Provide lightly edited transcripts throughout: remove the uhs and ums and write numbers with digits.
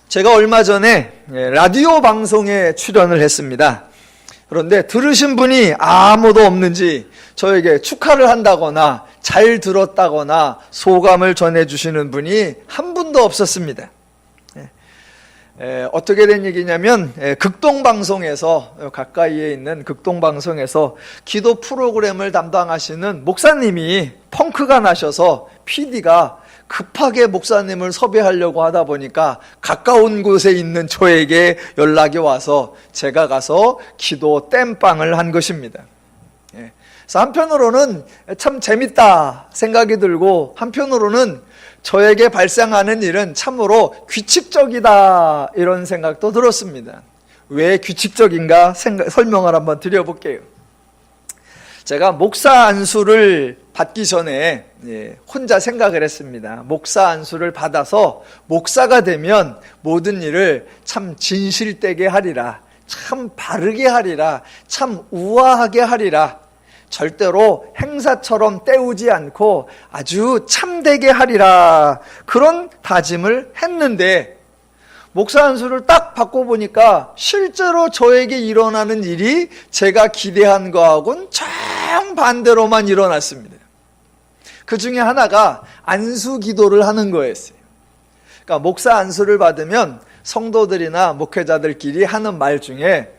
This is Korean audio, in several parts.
제가 얼마 전에 라디오 방송에 출연을 했습니다. 그런데 들으신 분이 아무도 없는지 저에게 축하를 한다거나 잘 들었다거나 소감을 전해주시는 분이 한 분도 없었습니다. 어떻게 된 얘기냐면 극동방송에서, 가까이에 있는 극동방송에서 기도 프로그램을 담당하시는 목사님이 펑크가 나셔서 PD가 급하게 목사님을 섭외하려고 하다 보니까 가까운 곳에 있는 저에게 연락이 와서 제가 가서 기도 땜빵을 한 것입니다. 그래서 한편으로는 참 재밌다 생각이 들고, 한편으로는 저에게 발생하는 일은 참으로 규칙적이다 이런 생각도 들었습니다. 왜 규칙적인가 설명을 한번 드려볼게요. 제가 목사 안수를 받기 전에 혼자 생각을 했습니다. 목사 안수를 받아서 목사가 되면 모든 일을 참 진실되게 하리라, 참 바르게 하리라, 참 우아하게 하리라, 절대로 행사처럼 때우지 않고 아주 참되게 하리라, 그런 다짐을 했는데 목사 안수를 딱 받고 보니까 실제로 저에게 일어나는 일이 제가 기대한 거하고는 정반대로만 일어났습니다. 그 중에 하나가 안수 기도를 하는 거였어요. 그러니까 목사 안수를 받으면 성도들이나 목회자들끼리 하는 말 중에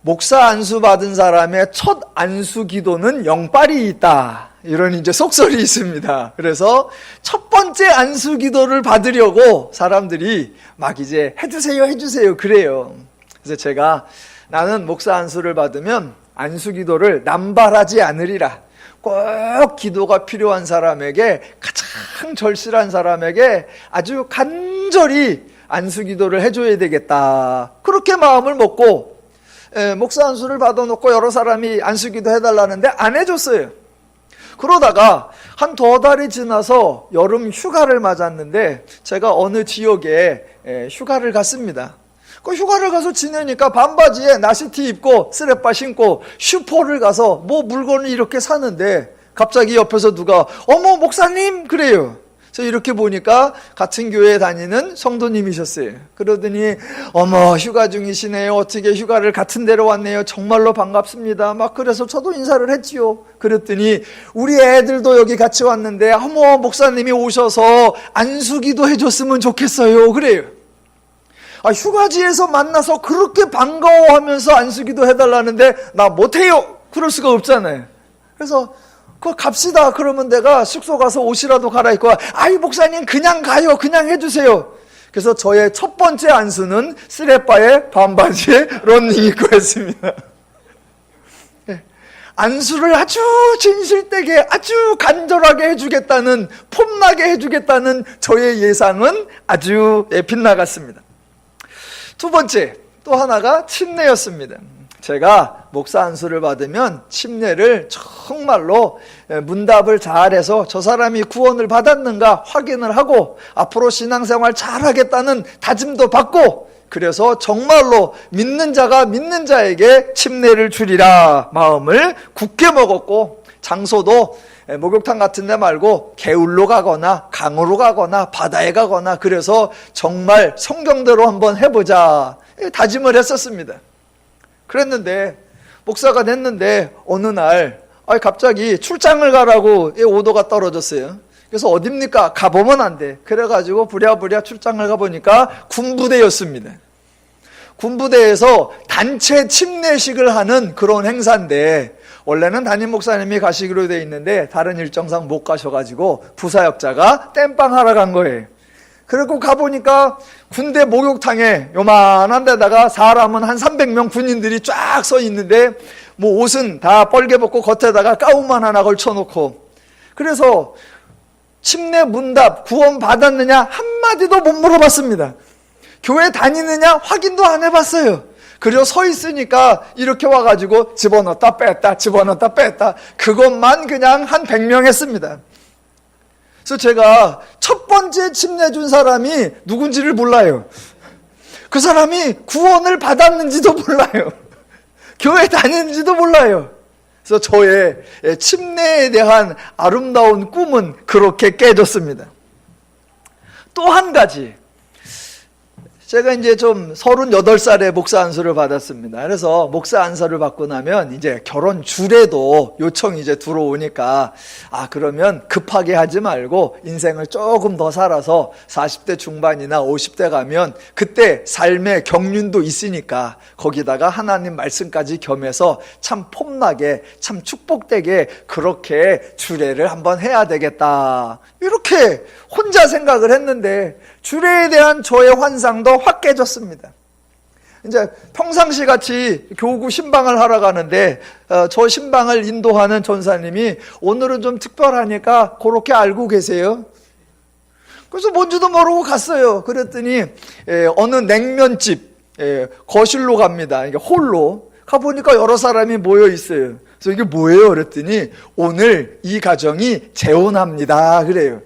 목사 안수 받은 사람의 첫 안수 기도는 영빨이 있다, 이런 이제 속설이 있습니다. 그래서 첫 번째 안수 기도를 받으려고 사람들이 막 이제 해주세요 그래요. 그래서 제가 나는 목사 안수를 받으면 안수 기도를 남발하지 않으리라, 꼭 기도가 필요한 사람에게, 가장 절실한 사람에게 아주 간절히 안수 기도를 해줘야 되겠다, 그렇게 마음을 먹고 목사 안수를 받아놓고 여러 사람이 안수 기도 해달라는데 안 해줬어요. 그러다가 한 2달이 지나서 여름 휴가를 맞았는데 제가 어느 지역에 휴가를 갔습니다. 그 휴가를 가서 지내니까 반바지에 나시티 입고 쓰레빠 신고 슈퍼를 가서 뭐 물건을 이렇게 사는데 갑자기 옆에서 누가 어머 목사님 그래요. 그래서 이렇게 보니까 같은 교회에 다니는 성도님이셨어요. 그러더니 어머 휴가 중이시네요. 어떻게 휴가를 같은 데로 왔네요. 정말로 반갑습니다. 막 그래서 저도 인사를 했지요. 그랬더니 우리 애들도 여기 같이 왔는데 어머 목사님이 오셔서 안수기도 해줬으면 좋겠어요. 그래요. 휴가지에서 만나서 그렇게 반가워하면서 안수기도 해달라는데 나 못해요. 그럴 수가 없잖아요. 그래서 갑시다. 그러면 내가 숙소 가서 옷이라도 갈아입고 아이 목사님 그냥 가요. 그냥 해주세요. 그래서 저의 첫 번째 안수는 쓰레빠에 반바지에 러닝 입고 했습니다. 안수를 아주 진실되게 아주 간절하게 해주겠다는, 폼나게 해주겠다는 저의 예상은 아주 빗나갔습니다. 두 번째, 또 하나가 침례였습니다. 제가 목사 안수를 받으면 침례를 정말로 문답을 잘해서 저 사람이 구원을 받았는가 확인을 하고 앞으로 신앙생활 잘하겠다는 다짐도 받고, 그래서 정말로 믿는 자가 믿는 자에게 침례를 주리라 마음을 굳게 먹었고, 장소도 목욕탕 같은 데 말고 개울로 가거나 강으로 가거나 바다에 가거나, 그래서 정말 성경대로 한번 해보자 다짐을 했었습니다. 그랬는데 목사가 됐는데 어느 날 갑자기 출장을 가라고 오더가 떨어졌어요. 그래서 어딥니까? 가보면 안 돼. 그래가지고 부랴부랴 출장을 가보니까 군부대였습니다. 군부대에서 단체 침례식을 하는 그런 행사인데 원래는 담임 목사님이 가시기로 돼 있는데 다른 일정상 못 가셔가지고 부사역자가 땜빵하러 간 거예요. 그리고 가보니까 군대 목욕탕에 요만한 데다가 사람은 한 300명 군인들이 쫙 서 있는데 뭐 옷은 다 뻘개 벗고 겉에다가 가운만 하나 걸쳐놓고, 그래서 침례 문답 구원 받았느냐 한마디도 못 물어봤습니다. 교회 다니느냐 확인도 안 해봤어요. 그리고 서 있으니까 이렇게 와가지고 집어넣었다 뺐다 집어넣었다 뺐다, 그것만 그냥 한 100명 했습니다. 그래서 제가 첫 번째 침례 준 사람이 누군지를 몰라요. 그 사람이 구원을 받았는지도 몰라요. 교회 다니는지도 몰라요. 그래서 저의 침례에 대한 아름다운 꿈은 그렇게 깨졌습니다. 또 한 가지, 제가 이제 좀 38살에 목사 안수를 받았습니다. 그래서 목사 안수를 받고 나면 이제 결혼 주례도 요청이 이제 들어오니까 그러면 급하게 하지 말고 인생을 조금 더 살아서 40대 중반이나 50대 가면 그때 삶의 경륜도 있으니까 거기다가 하나님 말씀까지 겸해서 참 폼나게 참 축복되게 그렇게 주례를 한번 해야 되겠다. 이렇게 혼자 생각을 했는데 주례에 대한 저의 환상도 확 깨졌습니다. 이제 평상시 같이 교구 신방을 하러 가는데 저 신방을 인도하는 전사님이 오늘은 좀 특별하니까 그렇게 알고 계세요. 그래서 뭔지도 모르고 갔어요. 그랬더니 어느 냉면집 거실로 갑니다. 그러니까 홀로 가보니까 여러 사람이 모여 있어요. 그래서 이게 뭐예요? 그랬더니 오늘 이 가정이 재혼합니다. 그래요.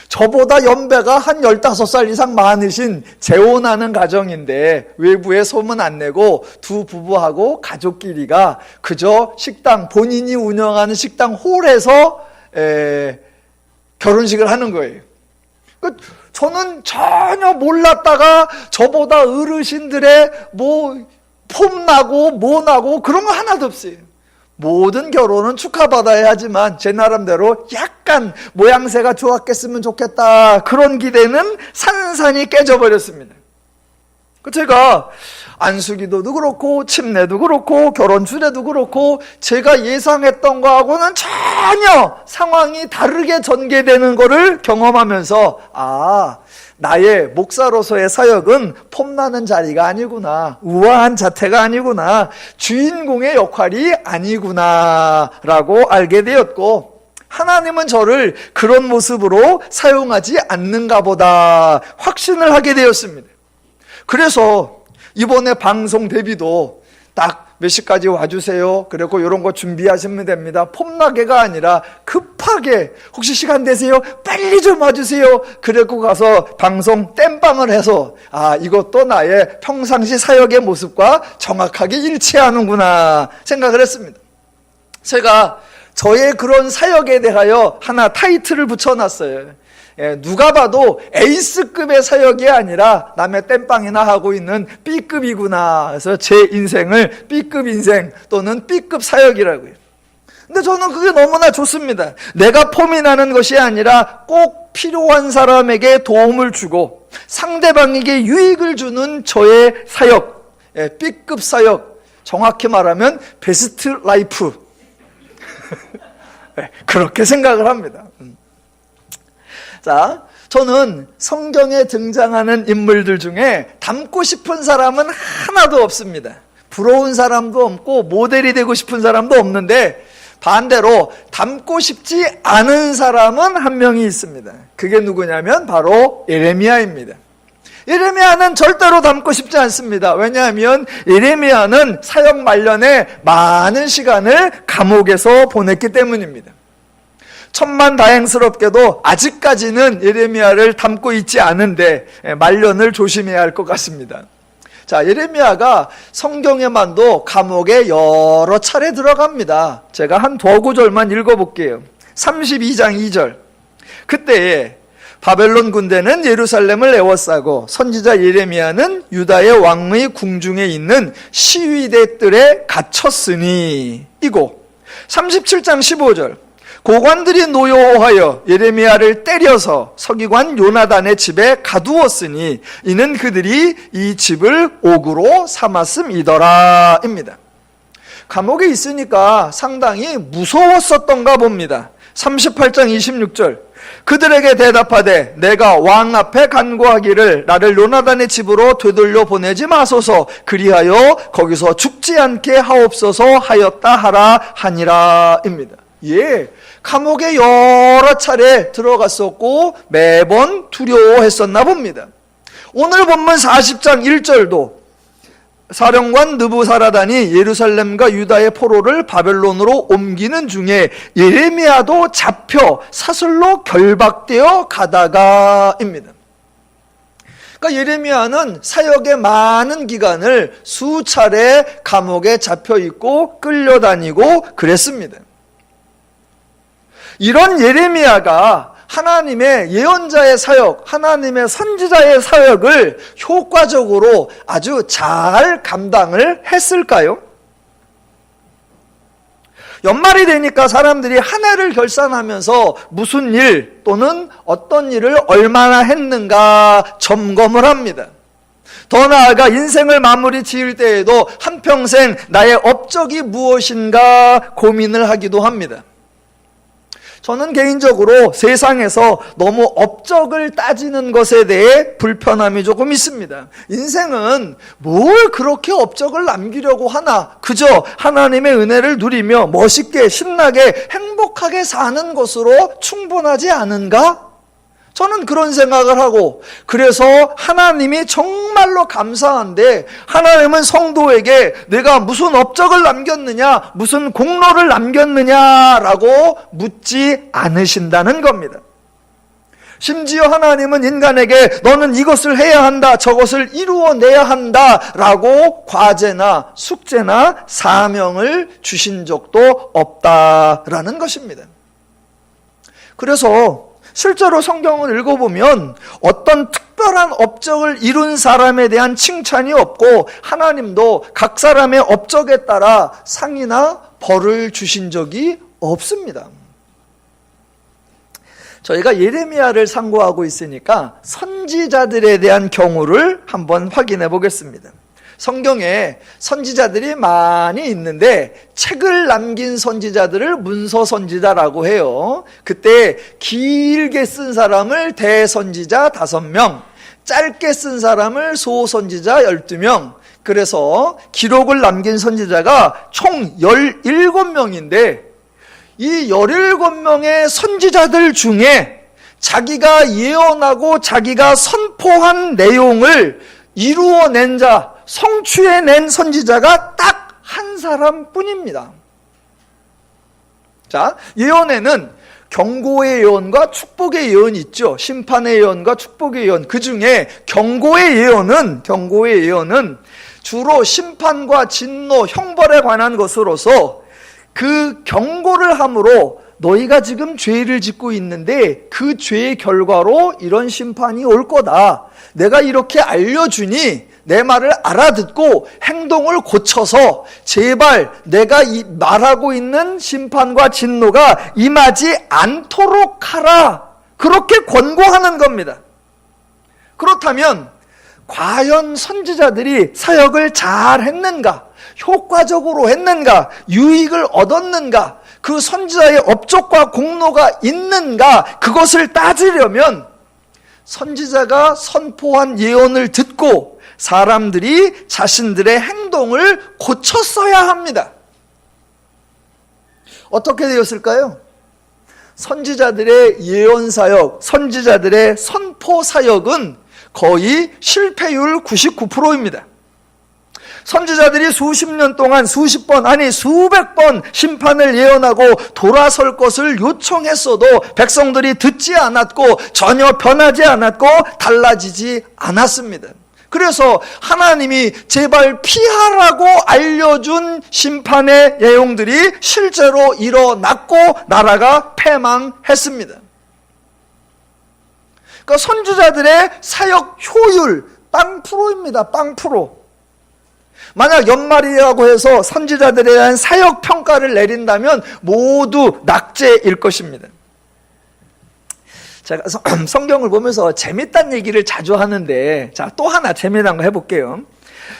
저보다 연배가 한 15살 이상 많으신 재혼하는 가정인데 외부에 소문 안 내고 두 부부하고 가족끼리가 그저 식당, 본인이 운영하는 식당 홀에서 결혼식을 하는 거예요. 저는 전혀 몰랐다가 저보다 어르신들의 폼나고 뭐나고 그런 거 하나도 없어요. 모든 결혼은 축하받아야 하지만 제 나름대로 약간 모양새가 좋았겠으면 좋겠다 그런 기대는 산산이 깨져버렸습니다. 제가 안수기도도 그렇고 침례도 그렇고 결혼 주례도 그렇고 제가 예상했던 거하고는 전혀 상황이 다르게 전개되는 거를 경험하면서 나의 목사로서의 사역은 폼나는 자리가 아니구나, 우아한 자태가 아니구나, 주인공의 역할이 아니구나 라고 알게 되었고, 하나님은 저를 그런 모습으로 사용하지 않는가 보다 확신을 하게 되었습니다. 그래서 이번에 방송 데뷔도 딱 몇 시까지 와주세요. 그리고 이런 거 준비하시면 됩니다. 폼나게가 아니라 급하게 혹시 시간 되세요? 빨리 좀 와주세요. 그리고 가서 방송 땜빵을 해서 이것도 나의 평상시 사역의 모습과 정확하게 일치하는구나 생각을 했습니다. 제가 저의 그런 사역에 대하여 하나 타이틀을 붙여놨어요. 누가 봐도 에이스급의 사역이 아니라 남의 땜빵이나 하고 있는 B급이구나. 그래서 제 인생을 B급 인생 또는 B급 사역이라고요. 근데 저는 그게 너무나 좋습니다. 내가 폼이 나는 것이 아니라 꼭 필요한 사람에게 도움을 주고 상대방에게 유익을 주는 저의 사역, B급 사역, 정확히 말하면 베스트 라이프 그렇게 생각을 합니다. 자, 저는 성경에 등장하는 인물들 중에 닮고 싶은 사람은 하나도 없습니다. 부러운 사람도 없고 모델이 되고 싶은 사람도 없는데 반대로 닮고 싶지 않은 사람은 한 명이 있습니다. 그게 누구냐면 바로 예레미야입니다. 예레미야는 절대로 닮고 싶지 않습니다. 왜냐하면 예레미야는 사역 말년에 많은 시간을 감옥에서 보냈기 때문입니다. 천만다행스럽게도 아직까지는 예레미야를 닮고 있지 않은데 말년을 조심해야 할 것 같습니다. 자, 예레미야가 성경에만도 감옥에 여러 차례 들어갑니다. 제가 한 두구절만 읽어볼게요. 32장 2절. 그때에 바벨론 군대는 예루살렘을 에워싸고 선지자 예레미야는 유다의 왕의 궁중에 있는 시위대들에 갇혔으니 이고. 37장 15절. 고관들이 노여워하여 예레미야를 때려서 서기관 요나단의 집에 가두었으니 이는 그들이 이 집을 옥으로 삼았음이더라 입니다. 감옥에 있으니까 상당히 무서웠었던가 봅니다. 38장 26절. 그들에게 대답하되 내가 왕 앞에 간구하기를 나를 요나단의 집으로 되돌려 보내지 마소서 그리하여 거기서 죽지 않게 하옵소서 하였다 하라 하니라 입니다. 감옥에 여러 차례 들어갔었고 매번 두려워했었나 봅니다. 오늘 본문 40장 1절도 사령관 느부사라단이 예루살렘과 유다의 포로를 바벨론으로 옮기는 중에 예레미야도 잡혀 사슬로 결박되어 가다가입니다. 그러니까 예레미야는 사역의 많은 기간을 수차례 감옥에 잡혀 있고 끌려다니고 그랬습니다. 이런 예레미야가 하나님의 예언자의 사역, 하나님의 선지자의 사역을 효과적으로 아주 잘 감당을 했을까요? 연말이 되니까 사람들이 한 해를 결산하면서 무슨 일 또는 어떤 일을 얼마나 했는가 점검을 합니다. 더 나아가 인생을 마무리 지을 때에도 한평생 나의 업적이 무엇인가 고민을 하기도 합니다. 저는 개인적으로 세상에서 너무 업적을 따지는 것에 대해 불편함이 조금 있습니다. 인생은 뭘 그렇게 업적을 남기려고 하나? 그저 하나님의 은혜를 누리며 멋있게 신나게 행복하게 사는 것으로 충분하지 않은가? 저는 그런 생각을 하고, 그래서 하나님이 정말로 감사한데 하나님은 성도에게 내가 무슨 업적을 남겼느냐, 무슨 공로를 남겼느냐라고 묻지 않으신다는 겁니다. 심지어 하나님은 인간에게 너는 이것을 해야 한다, 저것을 이루어내야 한다라고 과제나 숙제나 사명을 주신 적도 없다라는 것입니다. 그래서 실제로 성경을 읽어보면 어떤 특별한 업적을 이룬 사람에 대한 칭찬이 없고, 하나님도 각 사람의 업적에 따라 상이나 벌을 주신 적이 없습니다. 저희가 예레미야를 상고하고 있으니까 선지자들에 대한 경우를 한번 확인해 보겠습니다. 성경에 선지자들이 많이 있는데 책을 남긴 선지자들을 문서 선지자라고 해요. 그때 길게 쓴 사람을 대선지자 5명, 짧게 쓴 사람을 소선지자 12명, 그래서 기록을 남긴 선지자가 총 17명인데 이 17명의 선지자들 중에 자기가 예언하고 자기가 선포한 내용을 이루어낸 자, 성취해낸 선지자가 딱 한 사람뿐입니다. 자, 예언에는 경고의 예언과 축복의 예언이 있죠. 심판의 예언과 축복의 예언. 그 중에 경고의 예언은 주로 심판과 진노, 형벌에 관한 것으로서 그 경고를 함으로 너희가 지금 죄를 짓고 있는데 그 죄의 결과로 이런 심판이 올 거다. 내가 이렇게 알려주니 내 말을 알아듣고 행동을 고쳐서 제발 내가 말하고 있는 심판과 진노가 임하지 않도록 하라. 그렇게 권고하는 겁니다. 그렇다면 과연 선지자들이 사역을 잘 했는가? 효과적으로 했는가? 유익을 얻었는가? 그 선지자의 업적과 공로가 있는가? 그것을 따지려면 선지자가 선포한 예언을 듣고 사람들이 자신들의 행동을 고쳤어야 합니다. 어떻게 되었을까요? 선지자들의 예언 사역, 선지자들의 선포 사역은 거의 실패율 99%입니다. 선지자들이 수십 년 동안 수십 번, 아니 수백 번 심판을 예언하고 돌아설 것을 요청했어도 백성들이 듣지 않았고 전혀 변하지 않았고 달라지지 않았습니다. 그래서 하나님이 제발 피하라고 알려준 심판의 내용들이 실제로 일어났고 나라가 패망했습니다. 그러니까 선지자들의 사역 효율 0%입니다. 0%. 만약 연말이라고 해서 선지자들에 대한 사역 평가를 내린다면 모두 낙제일 것입니다. 제가 성경을 보면서 재밌다는 얘기를 자주 하는데, 자, 또 하나 재미난 거 해볼게요.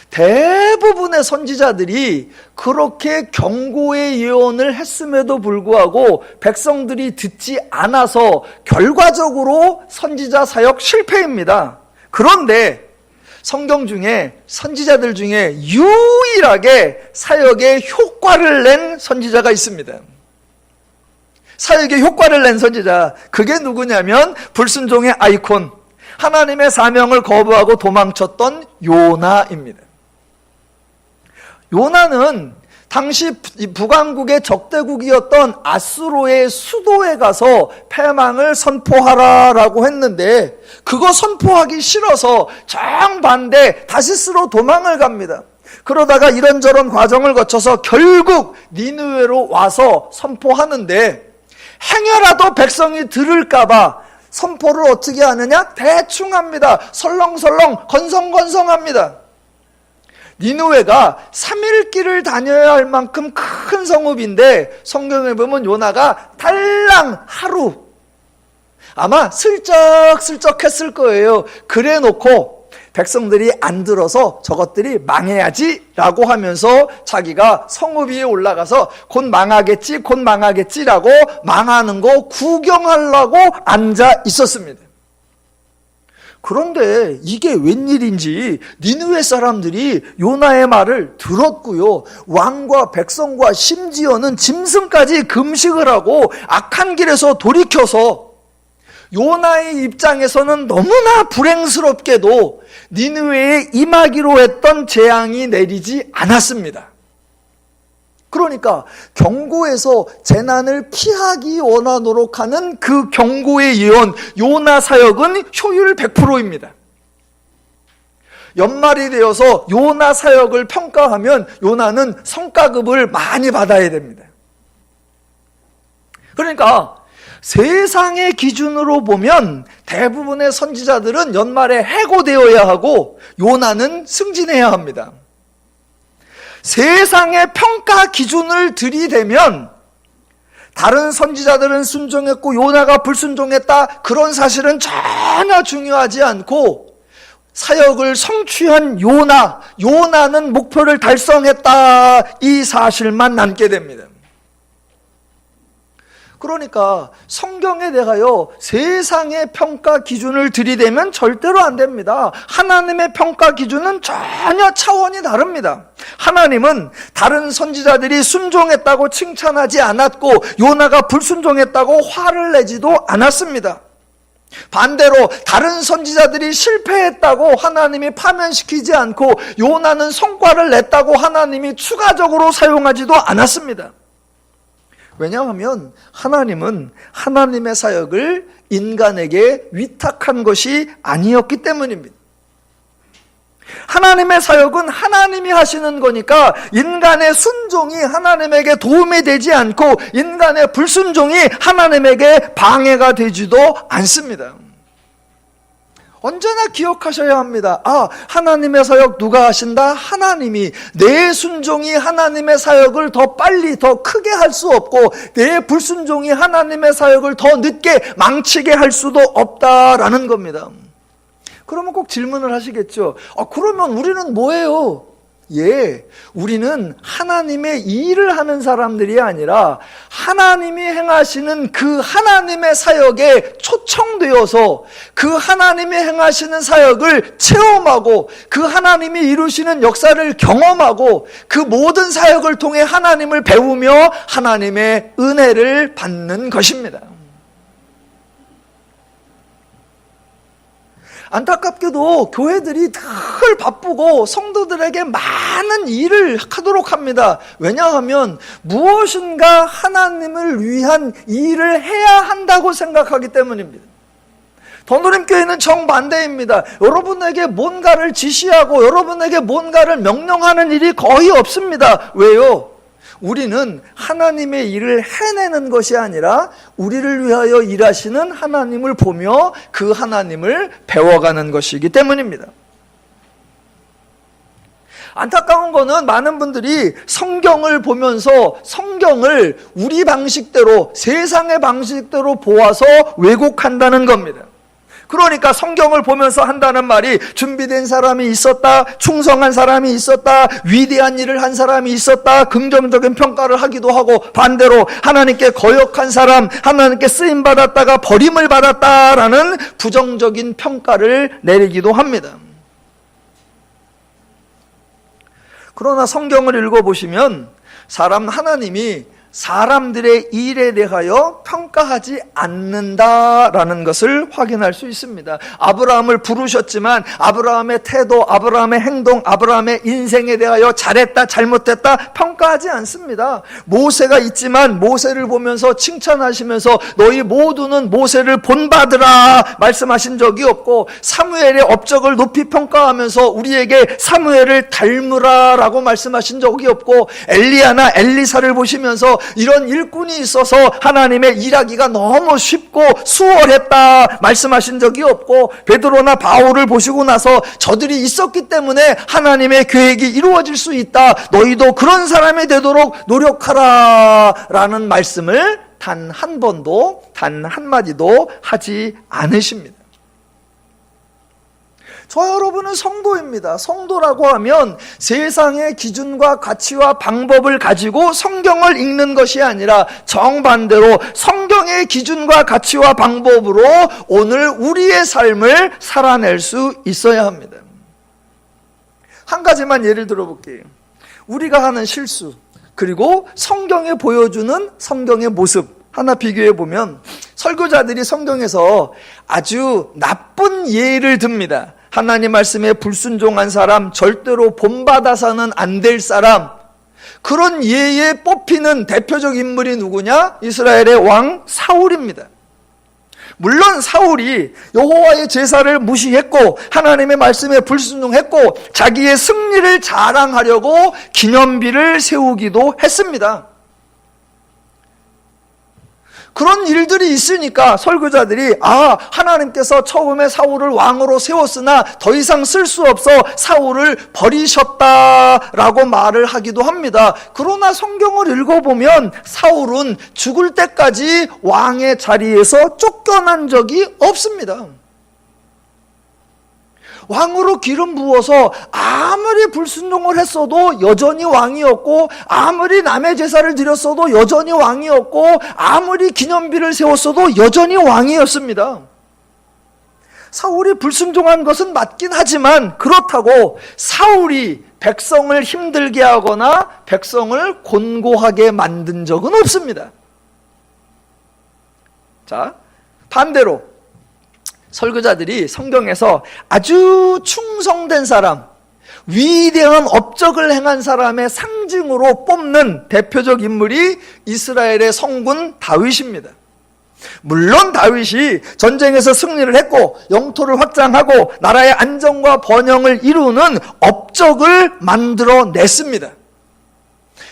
대부분의 선지자들이 그렇게 경고의 예언을 했음에도 불구하고 백성들이 듣지 않아서 결과적으로 선지자 사역 실패입니다. 그런데 성경 중에 선지자들 중에 유일하게 사역에 효과를 낸 선지자가 있습니다. 사역에 효과를 낸 선지자, 그게 누구냐면 불순종의 아이콘, 하나님의 사명을 거부하고 도망쳤던 요나입니다. 요나는 당시 북왕국의 적대국이었던 아수로의 수도에 가서 패망을 선포하라라고 했는데 그거 선포하기 싫어서 정반대 다시스로 도망을 갑니다. 그러다가 이런저런 과정을 거쳐서 결국 니느웨로 와서 선포하는데 행여라도 백성이 들을까봐 선포를 어떻게 하느냐? 대충 합니다. 설렁설렁 건성건성합니다. 니느웨가 3일 길을 다녀야 할 만큼 큰 성읍인데 성경에 보면 요나가 달랑 하루, 아마 슬쩍슬쩍 했을 거예요. 그래 놓고 백성들이 안 들어서 저것들이 망해야지 라고 하면서 자기가 성읍 위에 올라가서 곧 망하겠지 곧 망하겠지라고 망하는 거 구경하려고 앉아 있었습니다. 그런데 이게 웬일인지 니느웨 사람들이 요나의 말을 들었고요, 왕과 백성과 심지어는 짐승까지 금식을 하고 악한 길에서 돌이켜서 요나의 입장에서는 너무나 불행스럽게도 니느웨에 임하기로 했던 재앙이 내리지 않았습니다. 그러니까 경고에서 재난을 피하기 원하도록 하는 그 경고의 예언, 요나 사역은 효율 100%입니다. 연말이 되어서 요나 사역을 평가하면 요나는 성과급을 많이 받아야 됩니다. 그러니까 세상의 기준으로 보면 대부분의 선지자들은 연말에 해고되어야 하고 요나는 승진해야 합니다. 세상의 평가 기준을 들이대면 다른 선지자들은 순종했고 요나가 불순종했다, 그런 사실은 전혀 중요하지 않고 사역을 성취한 요나는 목표를 달성했다, 이 사실만 남게 됩니다. 그러니까 성경에 대하여 세상의 평가 기준을 들이대면 절대로 안 됩니다. 하나님의 평가 기준은 전혀 차원이 다릅니다. 하나님은 다른 선지자들이 순종했다고 칭찬하지 않았고 요나가 불순종했다고 화를 내지도 않았습니다. 반대로 다른 선지자들이 실패했다고 하나님이 파면시키지 않고 요나는 성과를 냈다고 하나님이 추가적으로 사용하지도 않았습니다. 왜냐하면 하나님은 하나님의 사역을 인간에게 위탁한 것이 아니었기 때문입니다. 하나님의 사역은 하나님이 하시는 거니까 인간의 순종이 하나님에게 도움이 되지 않고 인간의 불순종이 하나님에게 방해가 되지도 않습니다. 언제나 기억하셔야 합니다. 하나님의 사역 누가 하신다? 하나님이. 내 순종이 하나님의 사역을 더 빨리 더 크게 할 수 없고 내 불순종이 하나님의 사역을 더 늦게 망치게 할 수도 없다라는 겁니다. 그러면 꼭 질문을 하시겠죠. 그러면 우리는 뭐예요? 우리는 하나님의 일을 하는 사람들이 아니라 하나님이 행하시는 그 하나님의 사역에 초청되어서 그 하나님이 행하시는 사역을 체험하고 그 하나님이 이루시는 역사를 경험하고 그 모든 사역을 통해 하나님을 배우며 하나님의 은혜를 받는 것입니다. 안타깝게도 교회들이 늘 바쁘고 성도들에게 많은 일을 하도록 합니다. 왜냐하면 무엇인가 하나님을 위한 일을 해야 한다고 생각하기 때문입니다. 더누림교회는 정반대입니다. 여러분에게 뭔가를 지시하고 여러분에게 뭔가를 명령하는 일이 거의 없습니다. 왜요? 우리는 하나님의 일을 해내는 것이 아니라 우리를 위하여 일하시는 하나님을 보며 그 하나님을 배워가는 것이기 때문입니다. 안타까운 거는 많은 분들이 성경을 보면서 성경을 우리 방식대로, 세상의 방식대로 보아서 왜곡한다는 겁니다. 그러니까 성경을 보면서 한다는 말이 준비된 사람이 있었다, 충성한 사람이 있었다, 위대한 일을 한 사람이 있었다, 긍정적인 평가를 하기도 하고, 반대로 하나님께 거역한 사람, 하나님께 쓰임받았다가 버림을 받았다라는 부정적인 평가를 내리기도 합니다. 그러나 성경을 읽어보시면 하나님이 사람들의 일에 대하여 평가하지 않는다라는 것을 확인할 수 있습니다. 아브라함을 부르셨지만 아브라함의 태도, 아브라함의 행동, 아브라함의 인생에 대하여 잘했다, 잘못했다 평가하지 않습니다. 모세가 있지만 모세를 보면서 칭찬하시면서 너희 모두는 모세를 본받으라 말씀하신 적이 없고, 사무엘의 업적을 높이 평가하면서 우리에게 사무엘을 닮으라 라고 말씀하신 적이 없고, 엘리야나 엘리사를 보시면서 이런 일꾼이 있어서 하나님의 일하기가 너무 쉽고 수월했다 말씀하신 적이 없고, 베드로나 바울을 보시고 나서 저들이 있었기 때문에 하나님의 계획이 이루어질 수 있다, 너희도 그런 사람이 되도록 노력하라 라는 말씀을 단 한 번도, 단 한마디도 하지 않으십니다. 저 여러분은 성도입니다. 성도라고 하면 세상의 기준과 가치와 방법을 가지고 성경을 읽는 것이 아니라 정반대로 성경의 기준과 가치와 방법으로 오늘 우리의 삶을 살아낼 수 있어야 합니다. 한 가지만 예를 들어볼게요. 우리가 하는 실수, 그리고 성경에 보여주는 성경의 모습 하나 비교해 보면, 설교자들이 성경에서 아주 나쁜 예를 듭니다. 하나님 말씀에 불순종한 사람, 절대로 본받아서는 안 될 사람, 그런 예에 뽑히는 대표적 인물이 누구냐? 이스라엘의 왕 사울입니다. 물론 사울이 여호와의 제사를 무시했고 하나님의 말씀에 불순종했고 자기의 승리를 자랑하려고 기념비를 세우기도 했습니다. 그런 일들이 있으니까 설교자들이 하나님께서 처음에 사울을 왕으로 세웠으나 더 이상 쓸 수 없어 사울을 버리셨다라고 말을 하기도 합니다. 그러나 성경을 읽어보면 사울은 죽을 때까지 왕의 자리에서 쫓겨난 적이 없습니다. 왕으로 기름 부어서 아무리 불순종을 했어도 여전히 왕이었고, 아무리 남의 제사를 드렸어도 여전히 왕이었고, 아무리 기념비를 세웠어도 여전히 왕이었습니다. 사울이 불순종한 것은 맞긴 하지만 그렇다고 사울이 백성을 힘들게 하거나 백성을 곤고하게 만든 적은 없습니다. 자, 반대로 설교자들이 성경에서 아주 충성된 사람, 위대한 업적을 행한 사람의 상징으로 뽑는 대표적 인물이 이스라엘의 성군 다윗입니다. 물론 다윗이 전쟁에서 승리를 했고 영토를 확장하고 나라의 안정과 번영을 이루는 업적을 만들어냈습니다.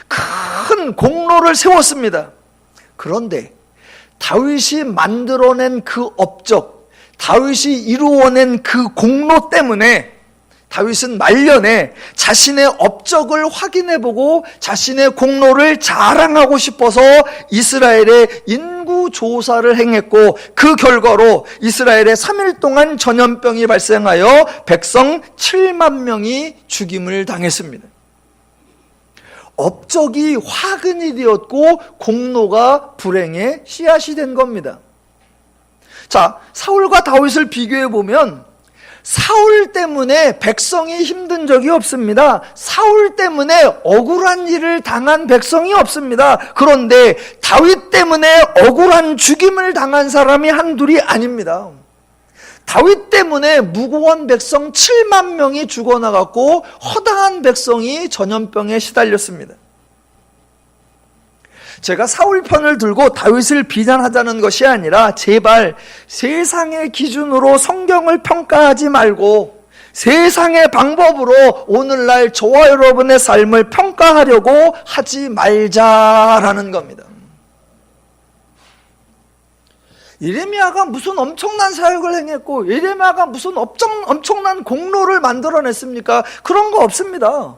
큰 공로를 세웠습니다. 그런데 다윗이 만들어낸 그 업적, 다윗이 이루어낸 그 공로 때문에 다윗은 말년에 자신의 업적을 확인해보고 자신의 공로를 자랑하고 싶어서 이스라엘의 인구조사를 행했고, 그 결과로 이스라엘에 3일 동안 전염병이 발생하여 백성 7만 명이 죽임을 당했습니다. 업적이 화근이 되었고 공로가 불행의 씨앗이 된 겁니다. 자, 사울과 다윗을 비교해 보면 사울 때문에 백성이 힘든 적이 없습니다. 사울 때문에 억울한 일을 당한 백성이 없습니다. 그런데 다윗 때문에 억울한 죽임을 당한 사람이 한둘이 아닙니다. 다윗 때문에 무고한 백성 7만 명이 죽어나갔고 허다한 백성이 전염병에 시달렸습니다. 제가 사울 편을 들고 다윗을 비난하자는 것이 아니라 제발 세상의 기준으로 성경을 평가하지 말고 세상의 방법으로 오늘날 저와 여러분의 삶을 평가하려고 하지 말자라는 겁니다. 예레미야가 무슨 엄청난 사역을 행했고 예레미야가 무슨 엄청난 공로를 만들어냈습니까? 그런 거 없습니다.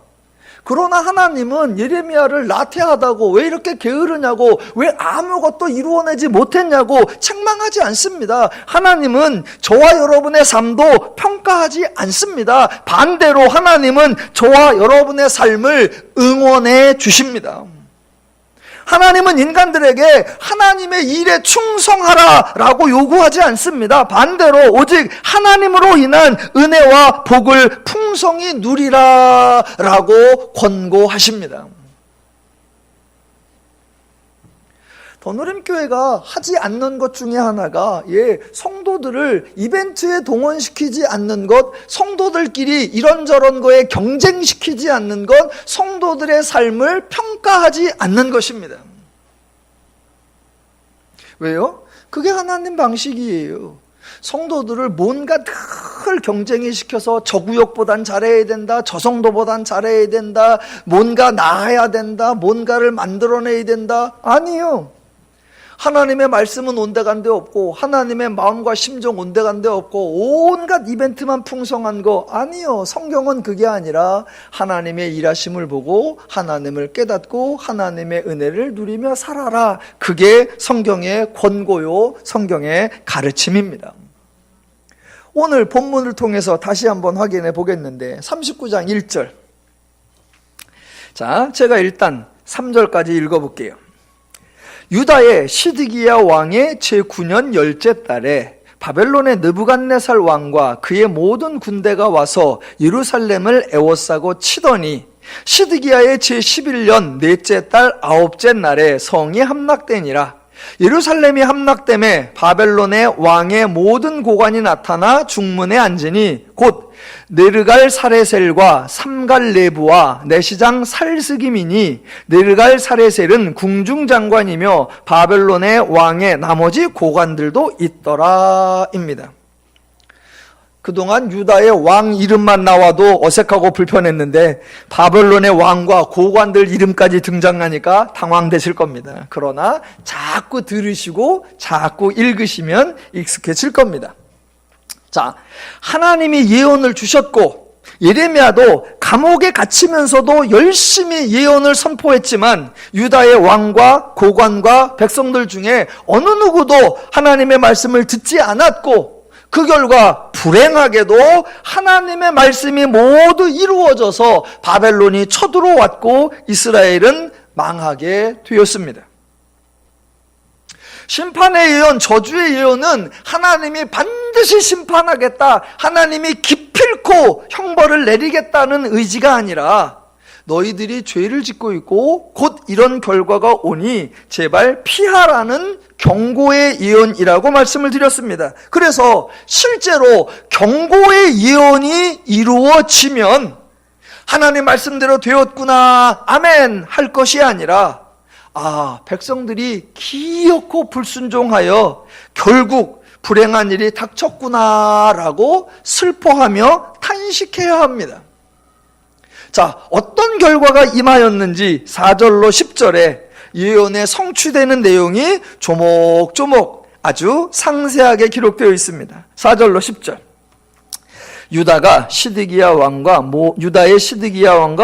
그러나 하나님은 예레미야를 나태하다고, 왜 이렇게 게으르냐고, 왜 아무것도 이루어내지 못했냐고 책망하지 않습니다. 하나님은 저와 여러분의 삶도 평가하지 않습니다. 반대로 하나님은 저와 여러분의 삶을 응원해 주십니다. 하나님은 인간들에게 하나님의 일에 충성하라 라고 요구하지 않습니다. 반대로 오직 하나님으로 인한 은혜와 복을 풍성히 누리라 라고 권고하십니다. 더누림교회가 하지 않는 것 중에 하나가 성도들을 이벤트에 동원시키지 않는 것, 성도들끼리 이런저런 거에 경쟁시키지 않는 것, 성도들의 삶을 평가하지 않는 것입니다. 왜요? 그게 하나님 방식이에요. 성도들을 뭔가 늘 경쟁이 시켜서 저 구역보단 잘해야 된다, 저 성도보단 잘해야 된다, 뭔가 나아야 된다, 뭔가를 만들어내야 된다. 아니요. 하나님의 말씀은 온데간데 없고, 하나님의 마음과 심정 온데간데 없고, 온갖 이벤트만 풍성한 거 아니요. 성경은 그게 아니라 하나님의 일하심을 보고 하나님을 깨닫고 하나님의 은혜를 누리며 살아라. 그게 성경의 권고요, 성경의 가르침입니다. 오늘 본문을 통해서 다시 한번 확인해 보겠는데 39장 1절. 자, 제가 일단 3절까지 읽어볼게요. 유다의 시드기야 왕의 제9년 열째 달에 바벨론의 느부갓네살 왕과 그의 모든 군대가 와서 예루살렘을 에워싸고 치더니 시드기야의 제11년 넷째 달 아홉째 날에 성이 함락되니라. 예루살렘이 함락됨에 바벨론의 왕의 모든 고관이 나타나 중문에 앉으니 곧 네르갈 사레셀과 삼갈 레부와 내시장 살스김이니 네르갈 사레셀은 궁중장관이며 바벨론의 왕의 나머지 고관들도 있더라입니다. 그동안 유다의 왕 이름만 나와도 어색하고 불편했는데 바벨론의 왕과 고관들 이름까지 등장하니까 당황되실 겁니다. 그러나 자꾸 들으시고 자꾸 읽으시면 익숙해질 겁니다. 자, 하나님이 예언을 주셨고 예레미야도 감옥에 갇히면서도 열심히 예언을 선포했지만 유다의 왕과 고관과 백성들 중에 어느 누구도 하나님의 말씀을 듣지 않았고 그 결과 불행하게도 하나님의 말씀이 모두 이루어져서 바벨론이 쳐들어왔고 이스라엘은 망하게 되었습니다. 심판의 예언, 저주의 예언은 하나님이 반드시 심판하겠다, 하나님이 기필코 형벌을 내리겠다는 의지가 아니라 너희들이 죄를 짓고 있고 곧 이런 결과가 오니 제발 피하라는 경고의 예언이라고 말씀을 드렸습니다. 그래서 실제로 경고의 예언이 이루어지면 하나님 말씀대로 되었구나, 아멘 할 것이 아니라 백성들이 기어코 불순종하여 결국 불행한 일이 닥쳤구나라고 슬퍼하며 탄식해야 합니다. 자, 어떤 결과가 임하였는지 4절로 10절에 예언에 성취되는 내용이 조목조목 아주 상세하게 기록되어 있습니다. 4절로 10절. 유다의 시드기야 왕과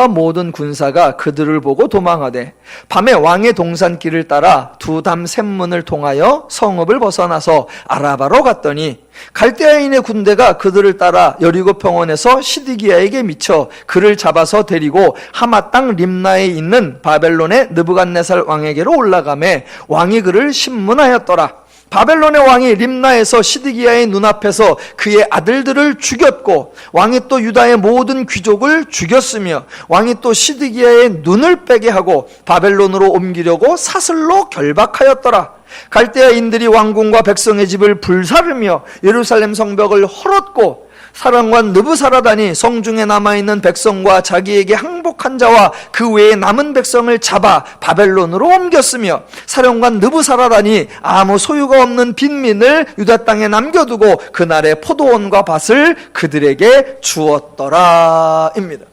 모든 군사가 그들을 보고 도망하되 밤에 왕의 동산길을 따라 두 담 샘문을 통하여 성읍을 벗어나서 아라바로 갔더니 갈대아인의 군대가 그들을 따라 여리고 평원에서 시드기야에게 미쳐 그를 잡아서 데리고 하마 땅 림나에 있는 바벨론의 느부갓네살 왕에게로 올라가매 왕이 그를 신문하였더라. 바벨론의 왕이 림나에서 시드기야의 눈앞에서 그의 아들들을 죽였고 왕이 또 유다의 모든 귀족을 죽였으며 왕이 또 시드기야의 눈을 빼게 하고 바벨론으로 옮기려고 사슬로 결박하였더라. 갈대아인들이 왕궁과 백성의 집을 불사르며 예루살렘 성벽을 헐었고 사령관 느부사라단이 성중에 남아있는 백성과 자기에게 항복한 자와 그 외에 남은 백성을 잡아 바벨론으로 옮겼으며 사령관 느부사라단이 아무 소유가 없는 빈민을 유다 땅에 남겨두고 그날의 포도원과 밭을 그들에게 주었더라입니다.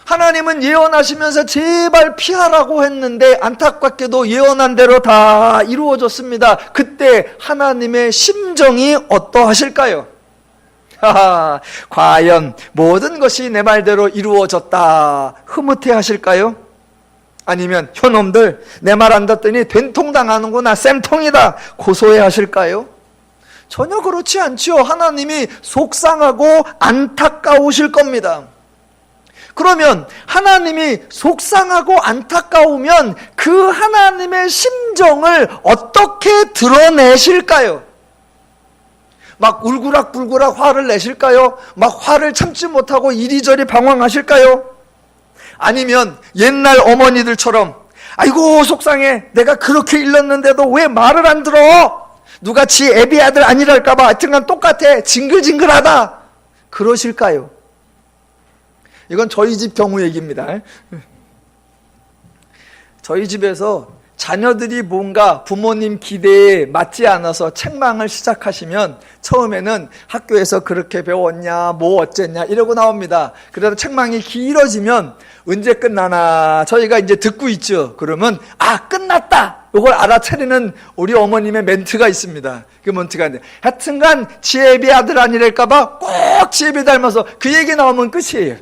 하나님은 예언하시면서 제발 피하라고 했는데 안타깝게도 예언한 대로 다 이루어졌습니다. 그때 하나님의 심정이 어떠하실까요? 과연 모든 것이 내 말대로 이루어졌다 흐뭇해 하실까요? 아니면 현놈들 내 말 안 듣더니 된통당하는구나, 쌤통이다 고소해 하실까요? 전혀 그렇지 않지요. 하나님이 속상하고 안타까우실 겁니다. 그러면 하나님이 속상하고 안타까우면 그 하나님의 심정을 어떻게 드러내실까요? 막 울그락불그락 화를 내실까요? 막 화를 참지 못하고 이리저리 방황하실까요? 아니면 옛날 어머니들처럼 아이고 속상해, 내가 그렇게 일렀는데도 왜 말을 안 들어? 누가 지 애비 아들 아니랄까봐 하여튼간 똑같아, 징글징글하다, 그러실까요? 이건 저희 집 경우 얘기입니다. 저희 집에서 자녀들이 뭔가 부모님 기대에 맞지 않아서 책망을 시작하시면 처음에는 학교에서 그렇게 배웠냐, 뭐 어쨌냐 이러고 나옵니다. 그래도 책망이 길어지면 언제 끝나나 저희가 이제 듣고 있죠. 그러면 끝났다! 이걸 알아차리는 우리 어머님의 멘트가 있습니다. 그 멘트가 이제 하여튼간 지혜비 아들 아니랄까봐 꼭 지혜비 닮아서 그 얘기 나오면 끝이에요.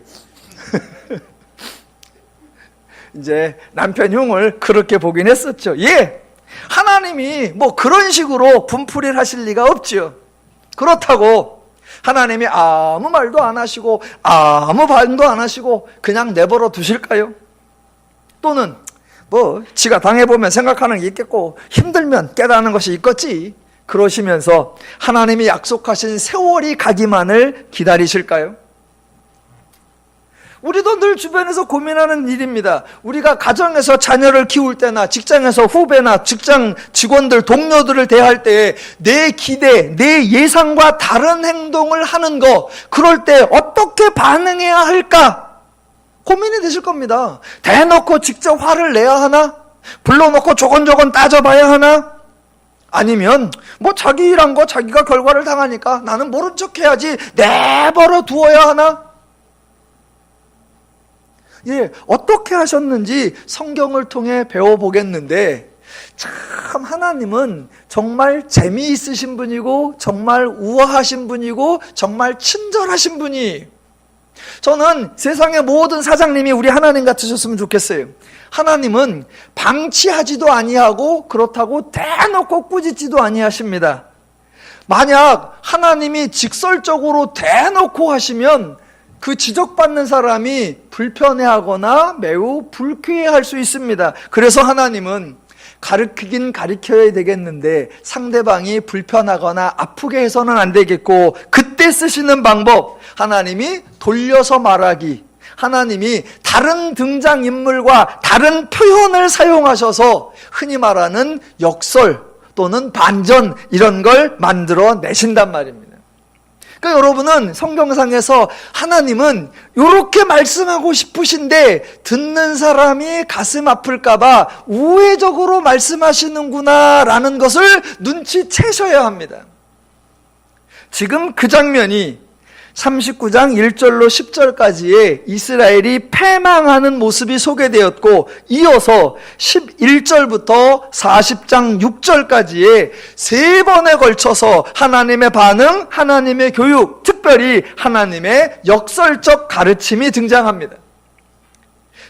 이제 남편 흉을 그렇게 보긴 했었죠. 하나님이 뭐 그런 식으로 분풀이를 하실 리가 없죠. 그렇다고 하나님이 아무 말도 안 하시고 아무 반도 안 하시고 그냥 내버려 두실까요? 또는 뭐 지가 당해보면 생각하는 게 있겠고 힘들면 깨닫는 것이 있겠지, 그러시면서 하나님이 약속하신 세월이 가기만을 기다리실까요? 우리도 늘 주변에서 고민하는 일입니다. 우리가 가정에서 자녀를 키울 때나 직장에서 후배나 직장 직원들, 동료들을 대할 때 내 기대, 내 예상과 다른 행동을 하는 거, 그럴 때 어떻게 반응해야 할까? 고민이 되실 겁니다. 대놓고 직접 화를 내야 하나? 불러놓고 조곤조곤 따져봐야 하나? 아니면 뭐 자기 일한 거 자기가 결과를 당하니까 나는 모른 척 해야지 내버려 두어야 하나? 어떻게 하셨는지 성경을 통해 배워보겠는데, 참 하나님은 정말 재미있으신 분이고 정말 우아하신 분이고 정말 친절하신 분이, 저는 세상의 모든 사장님이 우리 하나님 같으셨으면 좋겠어요. 하나님은 방치하지도 아니하고 그렇다고 대놓고 꾸짖지도 아니하십니다. 만약 하나님이 직설적으로 대놓고 하시면 그 지적받는 사람이 불편해하거나 매우 불쾌해할 수 있습니다. 그래서 하나님은 가르치긴 가르쳐야 되겠는데 상대방이 불편하거나 아프게 해서는 안 되겠고, 그때 쓰시는 방법, 하나님이 돌려서 말하기, 하나님이 다른 등장인물과 다른 표현을 사용하셔서 흔히 말하는 역설 또는 반전, 이런 걸 만들어 내신단 말입니다. 그러니까 여러분은 성경상에서 하나님은 이렇게 말씀하고 싶으신데 듣는 사람이 가슴 아플까봐 우회적으로 말씀하시는구나 라는 것을 눈치채셔야 합니다. 지금 그 장면이 39장 1절로 10절까지의 이스라엘이 패망하는 모습이 소개되었고, 이어서 11절부터 40장 6절까지의 세 번에 걸쳐서 하나님의 반응, 하나님의 교육, 특별히 하나님의 역설적 가르침이 등장합니다.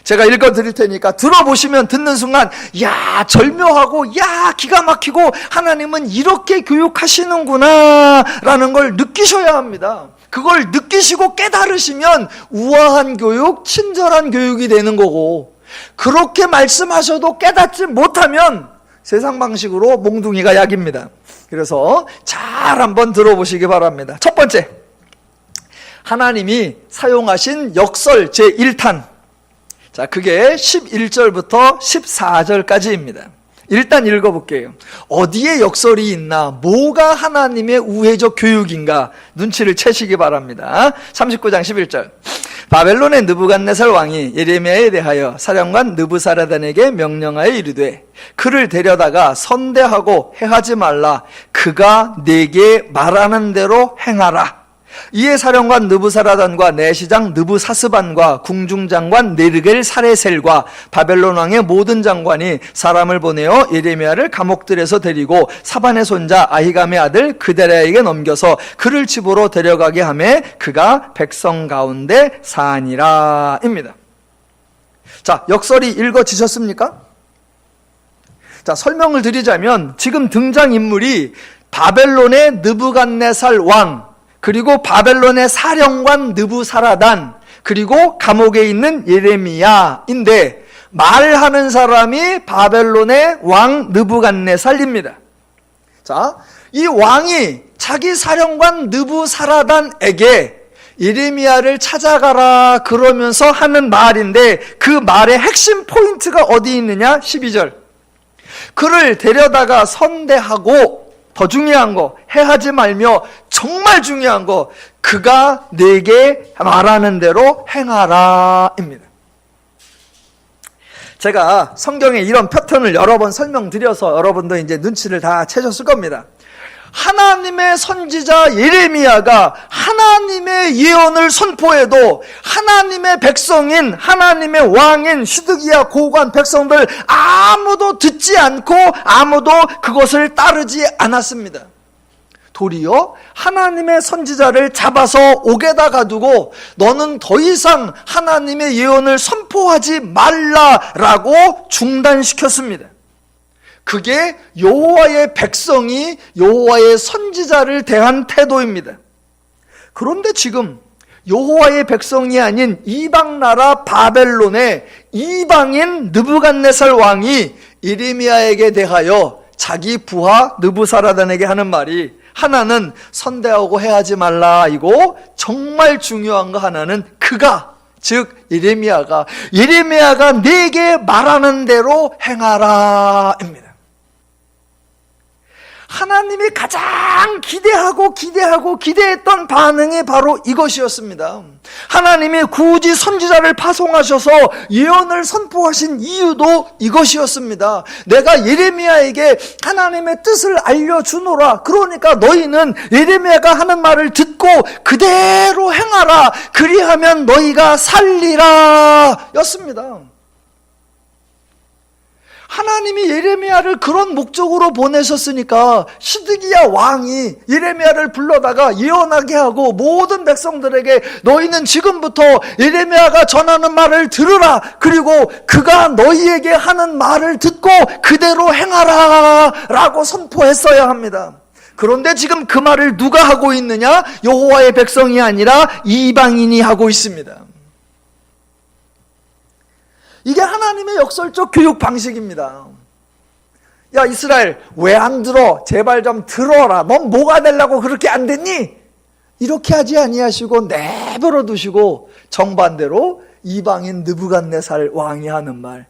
제가 읽어드릴 테니까 들어보시면 듣는 순간 야, 절묘하고 야, 기가 막히고 하나님은 이렇게 교육하시는구나 라는 걸 느끼셔야 합니다. 그걸 느끼시고 깨달으시면 우아한 교육, 친절한 교육이 되는 거고, 그렇게 말씀하셔도 깨닫지 못하면 세상 방식으로 몽둥이가 약입니다. 그래서 잘 한번 들어보시기 바랍니다. 첫 번째, 하나님이 사용하신 역설 제1탄. 자, 그게 11절부터 14절까지입니다. 일단 읽어볼게요. 어디에 역설이 있나, 뭐가 하나님의 우회적 교육인가 눈치를 채시기 바랍니다. 39장 11절. 바벨론의 느부갓네살 왕이 예레미야에 대하여 사령관 느부사라단에게 명령하여 이르되, 그를 데려다가 선대하고 해하지 말라. 그가 네게 말하는 대로 행하라. 이에 사령관 느부사라단과 내시장 느부사스반과 궁중장관 네르겔 사레셀과 바벨론 왕의 모든 장관이 사람을 보내어 예레미야를 감옥들에서 데리고 사반의 손자 아히감의 아들 그데랴에게 넘겨서 그를 집으로 데려가게 하매 그가 백성 가운데 사니라 입니다. 자, 역설이 읽어지셨습니까? 자, 설명을 드리자면 지금 등장인물이 바벨론의 느부갓네살 왕, 그리고 바벨론의 사령관 느부사라단, 그리고 감옥에 있는 예레미야인데, 말하는 사람이 바벨론의 왕 느부갓네살입니다. 자, 이 왕이 자기 사령관 느부사라단에게 예레미야를 찾아가라 그러면서 하는 말인데, 그 말의 핵심 포인트가 어디 있느냐? 12절. 그를 데려다가 선대하고, 더 중요한 거, 해하지 말며 정말 중요한 거, 그가 내게 말하는 대로 행하라 입니다. 제가 성경에 이런 패턴을 여러 번 설명드려서 여러분도 이제 눈치를 다 채셨을 겁니다. 하나님의 선지자 예레미야가 하나님의 예언을 선포해도 하나님의 백성인, 하나님의 왕인 시드기야 고관 백성들 아무도 듣지 않고 아무도 그것을 따르지 않았습니다. 도리어 하나님의 선지자를 잡아서 옥에다 가두고 너는 더 이상 하나님의 예언을 선포하지 말라라고 중단시켰습니다. 그게 여호와의 백성이 여호와의 선지자를 대한 태도입니다. 그런데 지금 여호와의 백성이 아닌 이방 나라 바벨론의 이방인 느부갓네살 왕이 예레미야에게 대하여 자기 부하 느부사라단에게 하는 말이, 하나는 선대하고 해하지 말라이고 정말 중요한 거 하나는 그가, 즉 예레미야가 네게 말하는 대로 행하라입니다. 하나님이 가장 기대했던 반응이 바로 이것이었습니다. 하나님이 굳이 선지자를 파송하셔서 예언을 선포하신 이유도 이것이었습니다. 내가 예레미야에게 하나님의 뜻을 알려주노라. 그러니까 너희는 예레미야가 하는 말을 듣고 그대로 행하라. 그리하면 너희가 살리라 였습니다. 하나님이 예레미야를 그런 목적으로 보내셨으니까 시드기야 왕이 예레미야를 불러다가 예언하게 하고 모든 백성들에게 너희는 지금부터 예레미야가 전하는 말을 들으라. 그리고 그가 너희에게 하는 말을 듣고 그대로 행하라 라고 선포했어야 합니다. 그런데 지금 그 말을 누가 하고 있느냐? 여호와의 백성이 아니라 이방인이 하고 있습니다. 이게 하나님의 역설적 교육 방식입니다. 야 이스라엘 왜 안 들어? 제발 좀 들어라. 넌 뭐가 되려고 그렇게 안 됐니? 이렇게 하지 아니하시고 내버려 두시고 정반대로 이방인 느부갓네살 왕이 하는 말,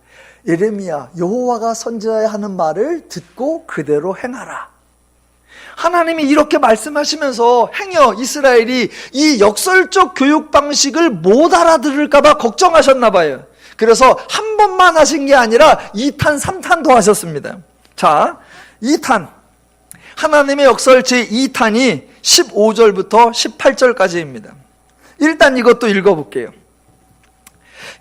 예레미야 여호와가 선지자에 하는 말을 듣고 그대로 행하라. 하나님이 이렇게 말씀하시면서 행여 이스라엘이 이 역설적 교육 방식을 못 알아들을까 봐 걱정하셨나 봐요. 그래서 한 번만 하신 게 아니라 2탄, 3탄도 하셨습니다. 자, 2탄. 하나님의 역설 제2탄이 15절부터 18절까지입니다. 일단 이것도 읽어볼게요.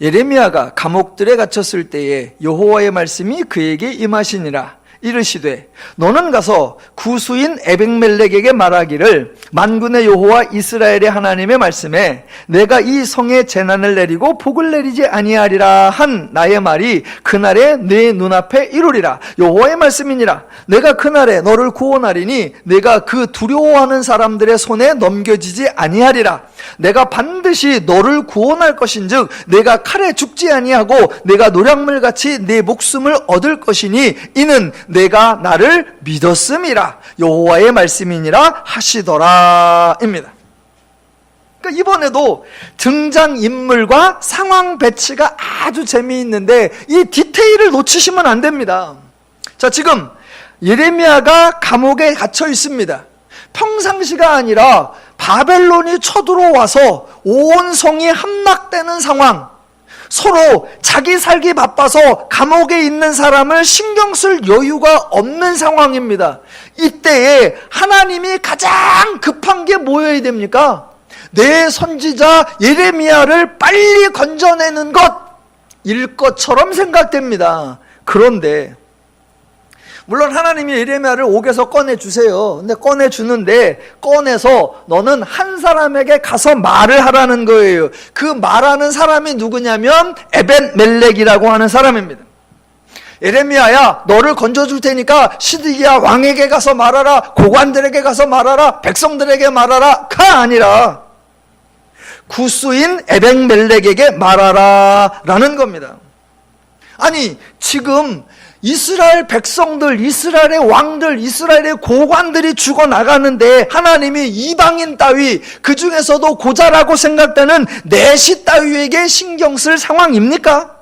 예레미야가 감옥들에 갇혔을 때에 여호와의 말씀이 그에게 임하시니라. 이르시되 너는 가서 구수인 에벡멜렉에게 말하기를 만군의 여호와 이스라엘의 하나님의 말씀에 내가 이 성에 재난을 내리고 복을 내리지 아니하리라 한 나의 말이 그날에 내 눈앞에 이루리라. 여호와의 말씀이니라. 내가 그날에 너를 구원하리니 내가 그 두려워하는 사람들의 손에 넘겨지지 아니하리라. 내가 반드시 너를 구원할 것인즉 내가 칼에 죽지 아니하고 내가 노략물같이 내 목숨을 얻을 것이니 이는 내가 나를 믿었음이라. 여호와의 말씀이니라 하시더라 입니다. 그러니까 이번에도 등장인물과 상황 배치가 아주 재미있는데 이 디테일을 놓치시면 안 됩니다. 자, 지금 예레미야가 감옥에 갇혀 있습니다. 평상시가 아니라 바벨론이 쳐들어와서 온 성이 함락되는 상황, 서로 자기 살기 바빠서 감옥에 있는 사람을 신경 쓸 여유가 없는 상황입니다. 이때에 하나님이 가장 급한 게 뭐여야 됩니까? 내 선지자 예레미야를 빨리 건져내는 것일 것처럼 생각됩니다. 그런데 물론 하나님이 예레미야를 옥에서 꺼내주세요. 근데 꺼내주는데 꺼내서 너는 한 사람에게 가서 말을 하라는 거예요. 그 말하는 사람이 누구냐면 에벳멜렉이라고 하는 사람입니다. 예레미야야 너를 건져줄 테니까 시드기야 왕에게 가서 말하라. 고관들에게 가서 말하라. 백성들에게 말하라가 아니라 구스인 에벳멜렉에게 말하라 라는 겁니다. 아니 지금 이스라엘 백성들, 이스라엘의 왕들, 이스라엘의 고관들이 죽어나가는데 하나님이 이방인 따위, 그 중에서도 고자라고 생각되는 내시 따위에게 신경 쓸 상황입니까?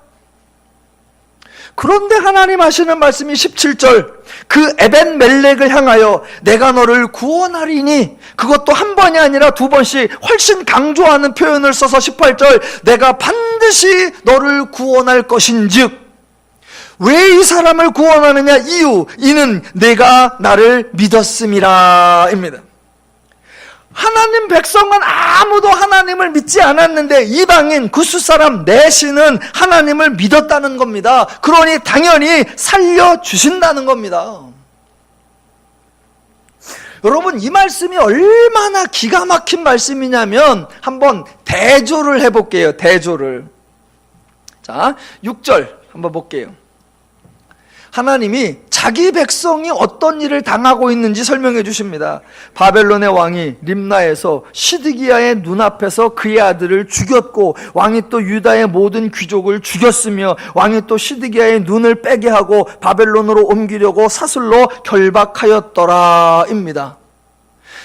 그런데 하나님 하시는 말씀이 17절, 그 에벳멜렉을 향하여 내가 너를 구원하리니, 그것도 한 번이 아니라 두 번씩 훨씬 강조하는 표현을 써서 18절, 내가 반드시 너를 구원할 것인즉 왜 이 사람을 구원하느냐? 이유, 이는 내가 나를 믿었음이라 입니다. 하나님 백성은 아무도 하나님을 믿지 않았는데 이방인 구스 사람 내시는 하나님을 믿었다는 겁니다. 그러니 당연히 살려주신다는 겁니다. 여러분, 이 말씀이 얼마나 기가 막힌 말씀이냐면 한번 대조를 해볼게요. 대조를. 자, 6절 한번 볼게요. 하나님이 자기 백성이 어떤 일을 당하고 있는지 설명해 주십니다. 바벨론의 왕이 림나에서 시드기야의 눈앞에서 그의 아들을 죽였고, 왕이 또 유다의 모든 귀족을 죽였으며, 왕이 또 시드기야의 눈을 빼게 하고 바벨론으로 옮기려고 사슬로 결박하였더라 입니다.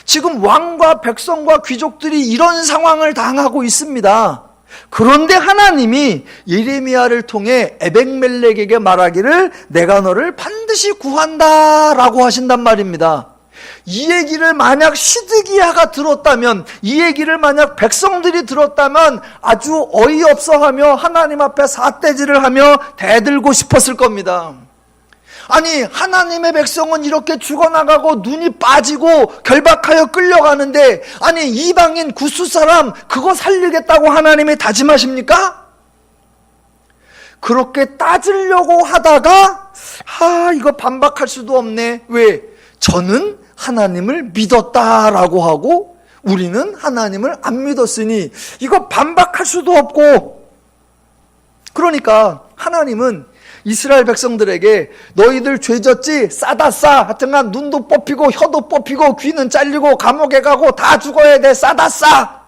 지금 왕과 백성과 귀족들이 이런 상황을 당하고 있습니다. 그런데 하나님이 예레미야를 통해 에벡멜렉에게 말하기를 내가 너를 반드시 구한다 라고 하신단 말입니다. 이 얘기를 만약 시드기야가 들었다면, 이 얘기를 만약 백성들이 들었다면 아주 어이없어하며 하나님 앞에 삿대질을 하며 대들고 싶었을 겁니다. 아니, 하나님의 백성은 이렇게 죽어나가고 눈이 빠지고 결박하여 끌려가는데, 아니 이방인 구스 사람 그거 살리겠다고 하나님이 다짐하십니까? 그렇게 따지려고 하다가 이거 반박할 수도 없네. 왜? 저는 하나님을 믿었다라고 하고 우리는 하나님을 안 믿었으니 이거 반박할 수도 없고, 그러니까 하나님은 이스라엘 백성들에게 너희들 죄졌지? 싸다 싸. 하여튼간 눈도 뽑히고 혀도 뽑히고 귀는 잘리고 감옥에 가고 다 죽어야 돼. 싸다 싸.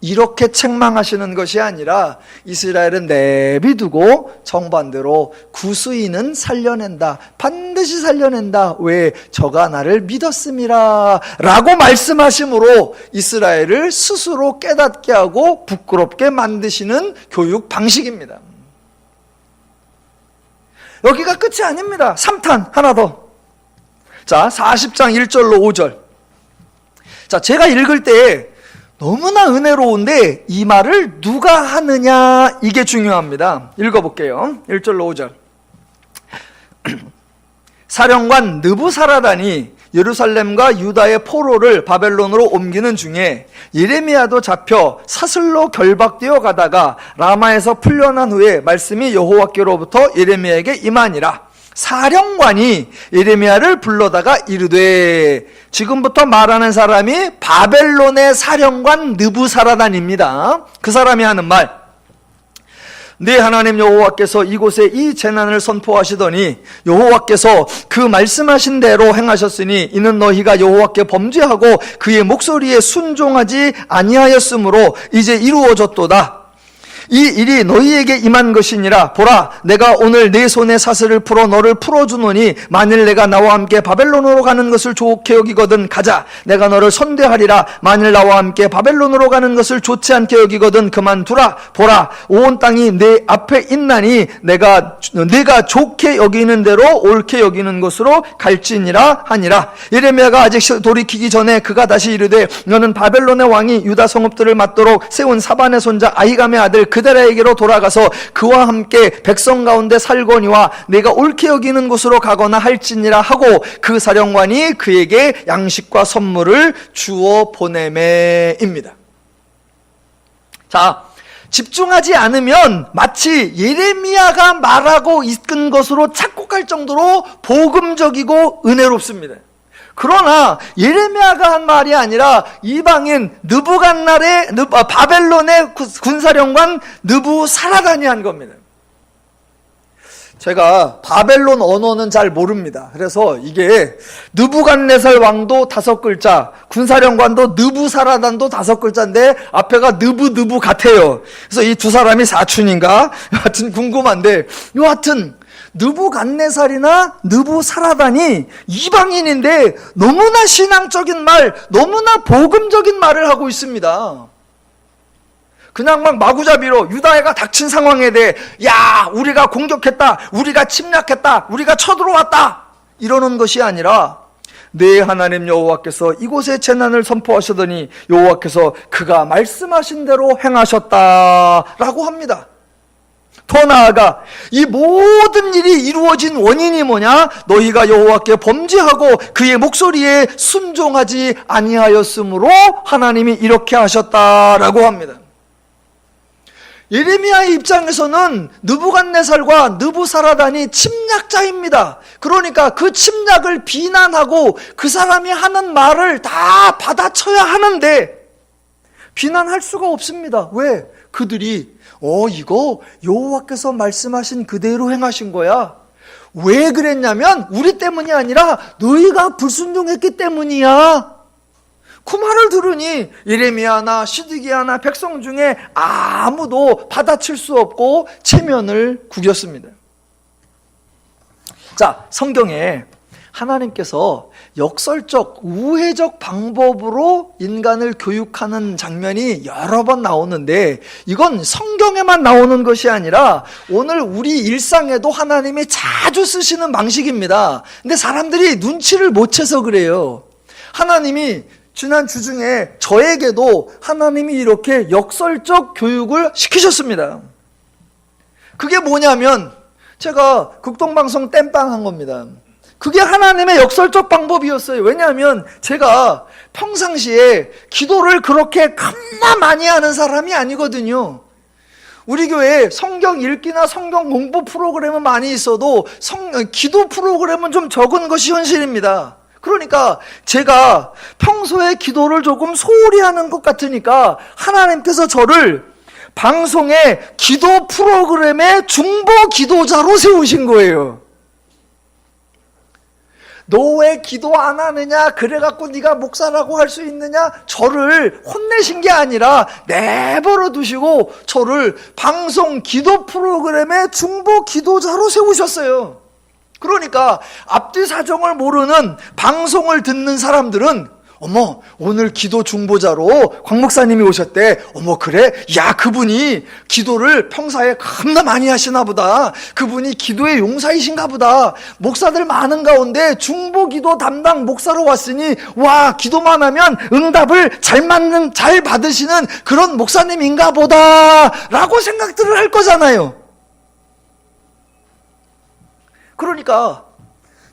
이렇게 책망하시는 것이 아니라 이스라엘은 내비두고 정반대로 구스인은 살려낸다. 반드시 살려낸다. 왜? 저가 나를 믿었음이라 라고 말씀하심으로 이스라엘을 스스로 깨닫게 하고 부끄럽게 만드시는 교육 방식입니다. 여기가 끝이 아닙니다. 3탄 하나 더. 자, 40장 1절로 5절. 자, 제가 읽을 때 너무나 은혜로운데 이 말을 누가 하느냐, 이게 중요합니다. 읽어볼게요. 1절로 5절. 사령관 느부사라단이 예루살렘과 유다의 포로를 바벨론으로 옮기는 중에 예레미야도 잡혀 사슬로 결박되어 가다가 라마에서 풀려난 후에 말씀이 여호와께로부터 예레미야에게 임하니라. 사령관이 예레미야를 불러다가 이르되, 지금부터 말하는 사람이 바벨론의 사령관 느부사라단입니다. 그 사람이 하는 말, 네 하나님 여호와께서 이곳에 이 재난을 선포하시더니 여호와께서 그 말씀하신 대로 행하셨으니 이는 너희가 여호와께 범죄하고 그의 목소리에 순종하지 아니하였으므로 이제 이루어졌도다. 이 일이 너희에게 임한 것이니라. 보라, 내가 오늘 내 손에 사슬을 풀어 너를 풀어주노니 만일 내가 나와 함께 바벨론으로 가는 것을 좋게 여기거든 가자. 내가 너를 선대하리라. 만일 나와 함께 바벨론으로 가는 것을 좋지 않게 여기거든 그만두라. 보라, 온 땅이 내 앞에 있나니 내가 좋게 여기는 대로 옳게 여기는 것으로 갈지니라 하니라. 예레미야가 아직 돌이키기 전에 그가 다시 이르되, 너는 바벨론의 왕이 유다 성읍들을 맞도록 세운 사반의 손자 아히감의 아들 그데라에게로 돌아가서 그와 함께 백성 가운데 살거니와 내가 옳게 여기는 곳으로 가거나 할지니라 하고 그 사령관이 그에게 양식과 선물을 주어 보내매입니다. 자, 집중하지 않으면 마치 예레미야가 말하고 있는 것으로 착각할 정도로 복음적이고 은혜롭습니다. 그러나 예레미야가 한 말이 아니라 이방인 바벨론의 군사령관 느부사라단이 한 겁니다. 제가 바벨론 언어는 잘 모릅니다. 그래서 이게 느부갓네살 왕도 5글자, 군사령관도 느부사라단도 5글자인데 앞에가 느부 같아요. 그래서 이 두 사람이 사촌인가? 여하튼 궁금한데, 여하튼 느부갓네살이나 느부사라단이 이방인인데 너무나 신앙적인 말, 너무나 복음적인 말을 하고 있습니다. 그냥 막 마구잡이로 유다해가 닥친 상황에 대해 야, 우리가 공격했다, 우리가 침략했다, 우리가 쳐들어왔다 이러는 것이 아니라, 네 하나님 여호와께서 이곳에 재난을 선포하시더니 여호와께서 그가 말씀하신 대로 행하셨다라고 합니다. 더 나아가 이 모든 일이 이루어진 원인이 뭐냐? 너희가 여호와께 범죄하고 그의 목소리에 순종하지 아니하였으므로 하나님이 이렇게 하셨다라고 합니다. 예레미야의 입장에서는 느부갓네살과 느부사라단이 침략자입니다. 그러니까 그 침략을 비난하고 그 사람이 하는 말을 다 받아쳐야 하는데 비난할 수가 없습니다. 왜? 그들이 이거 여호와께서 말씀하신 그대로 행하신 거야. 왜 그랬냐면 우리 때문이 아니라 너희가 불순종했기 때문이야. 그 말을 들으니 예레미야나 시드기야나 백성 중에 아무도 받아칠 수 없고 체면을 구겼습니다. 자, 성경에 하나님께서 역설적, 우회적 방법으로 인간을 교육하는 장면이 여러 번 나오는데 이건 성경에만 나오는 것이 아니라 오늘 우리 일상에도 하나님이 자주 쓰시는 방식입니다. 근데 사람들이 눈치를 못 채서 그래요. 하나님이 지난 주 중에 저에게도 하나님이 이렇게 역설적 교육을 시키셨습니다. 그게 뭐냐면 제가 극동방송 땜빵한 겁니다. 그게 하나님의 역설적 방법이었어요. 왜냐하면 제가 평상시에 기도를 그렇게 겁나 많이 하는 사람이 아니거든요. 우리 교회에 성경 읽기나 성경 공부 프로그램은 많이 있어도 기도 프로그램은 좀 적은 것이 현실입니다. 그러니까 제가 평소에 기도를 조금 소홀히 하는 것 같으니까 하나님께서 저를 방송의 기도 프로그램의 중보 기도자로 세우신 거예요. 너 왜 기도 안 하느냐? 그래갖고 네가 목사라고 할 수 있느냐? 저를 혼내신 게 아니라 내버려 두시고 저를 방송 기도 프로그램의 중보 기도자로 세우셨어요. 그러니까 앞뒤 사정을 모르는 방송을 듣는 사람들은 어머, 오늘 기도 중보자로 광 목사님이 오셨대. 어머, 그래? 야, 그분이 기도를 평소에 겁나 많이 하시나 보다. 그분이 기도의 용사이신가 보다. 목사들 많은 가운데 중보 기도 담당 목사로 왔으니 와, 기도만 하면 응답을 잘 받으시는 그런 목사님인가 보다 라고 생각들을 할 거잖아요. 그러니까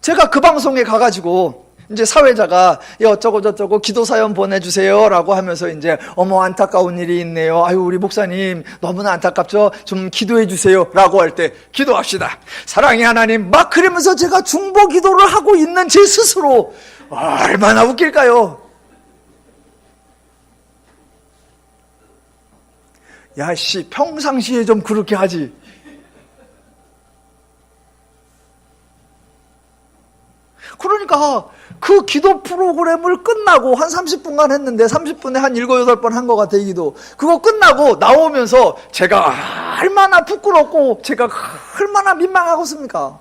제가 그 방송에 가가지고 이제 사회자가 어쩌고 저쩌고 기도 사연 보내주세요 라고 하면서 이제 어머 안타까운 일이 있네요. 아유 우리 목사님 너무나 안타깝죠. 좀 기도해 주세요 라고 할 때 기도합시다. 사랑의 하나님 막 그러면서 제가 중보 기도를 하고 있는 제 스스로 얼마나 웃길까요? 야씨 평상시에 좀 그렇게 하지. 그러니까 그 기도 프로그램을 끝나고 한 30분간 했는데 30분에 한 7, 8번 한 것 같아요. 기도 그거 끝나고 나오면서 제가 얼마나 부끄럽고 제가 얼마나 민망하겠습니까?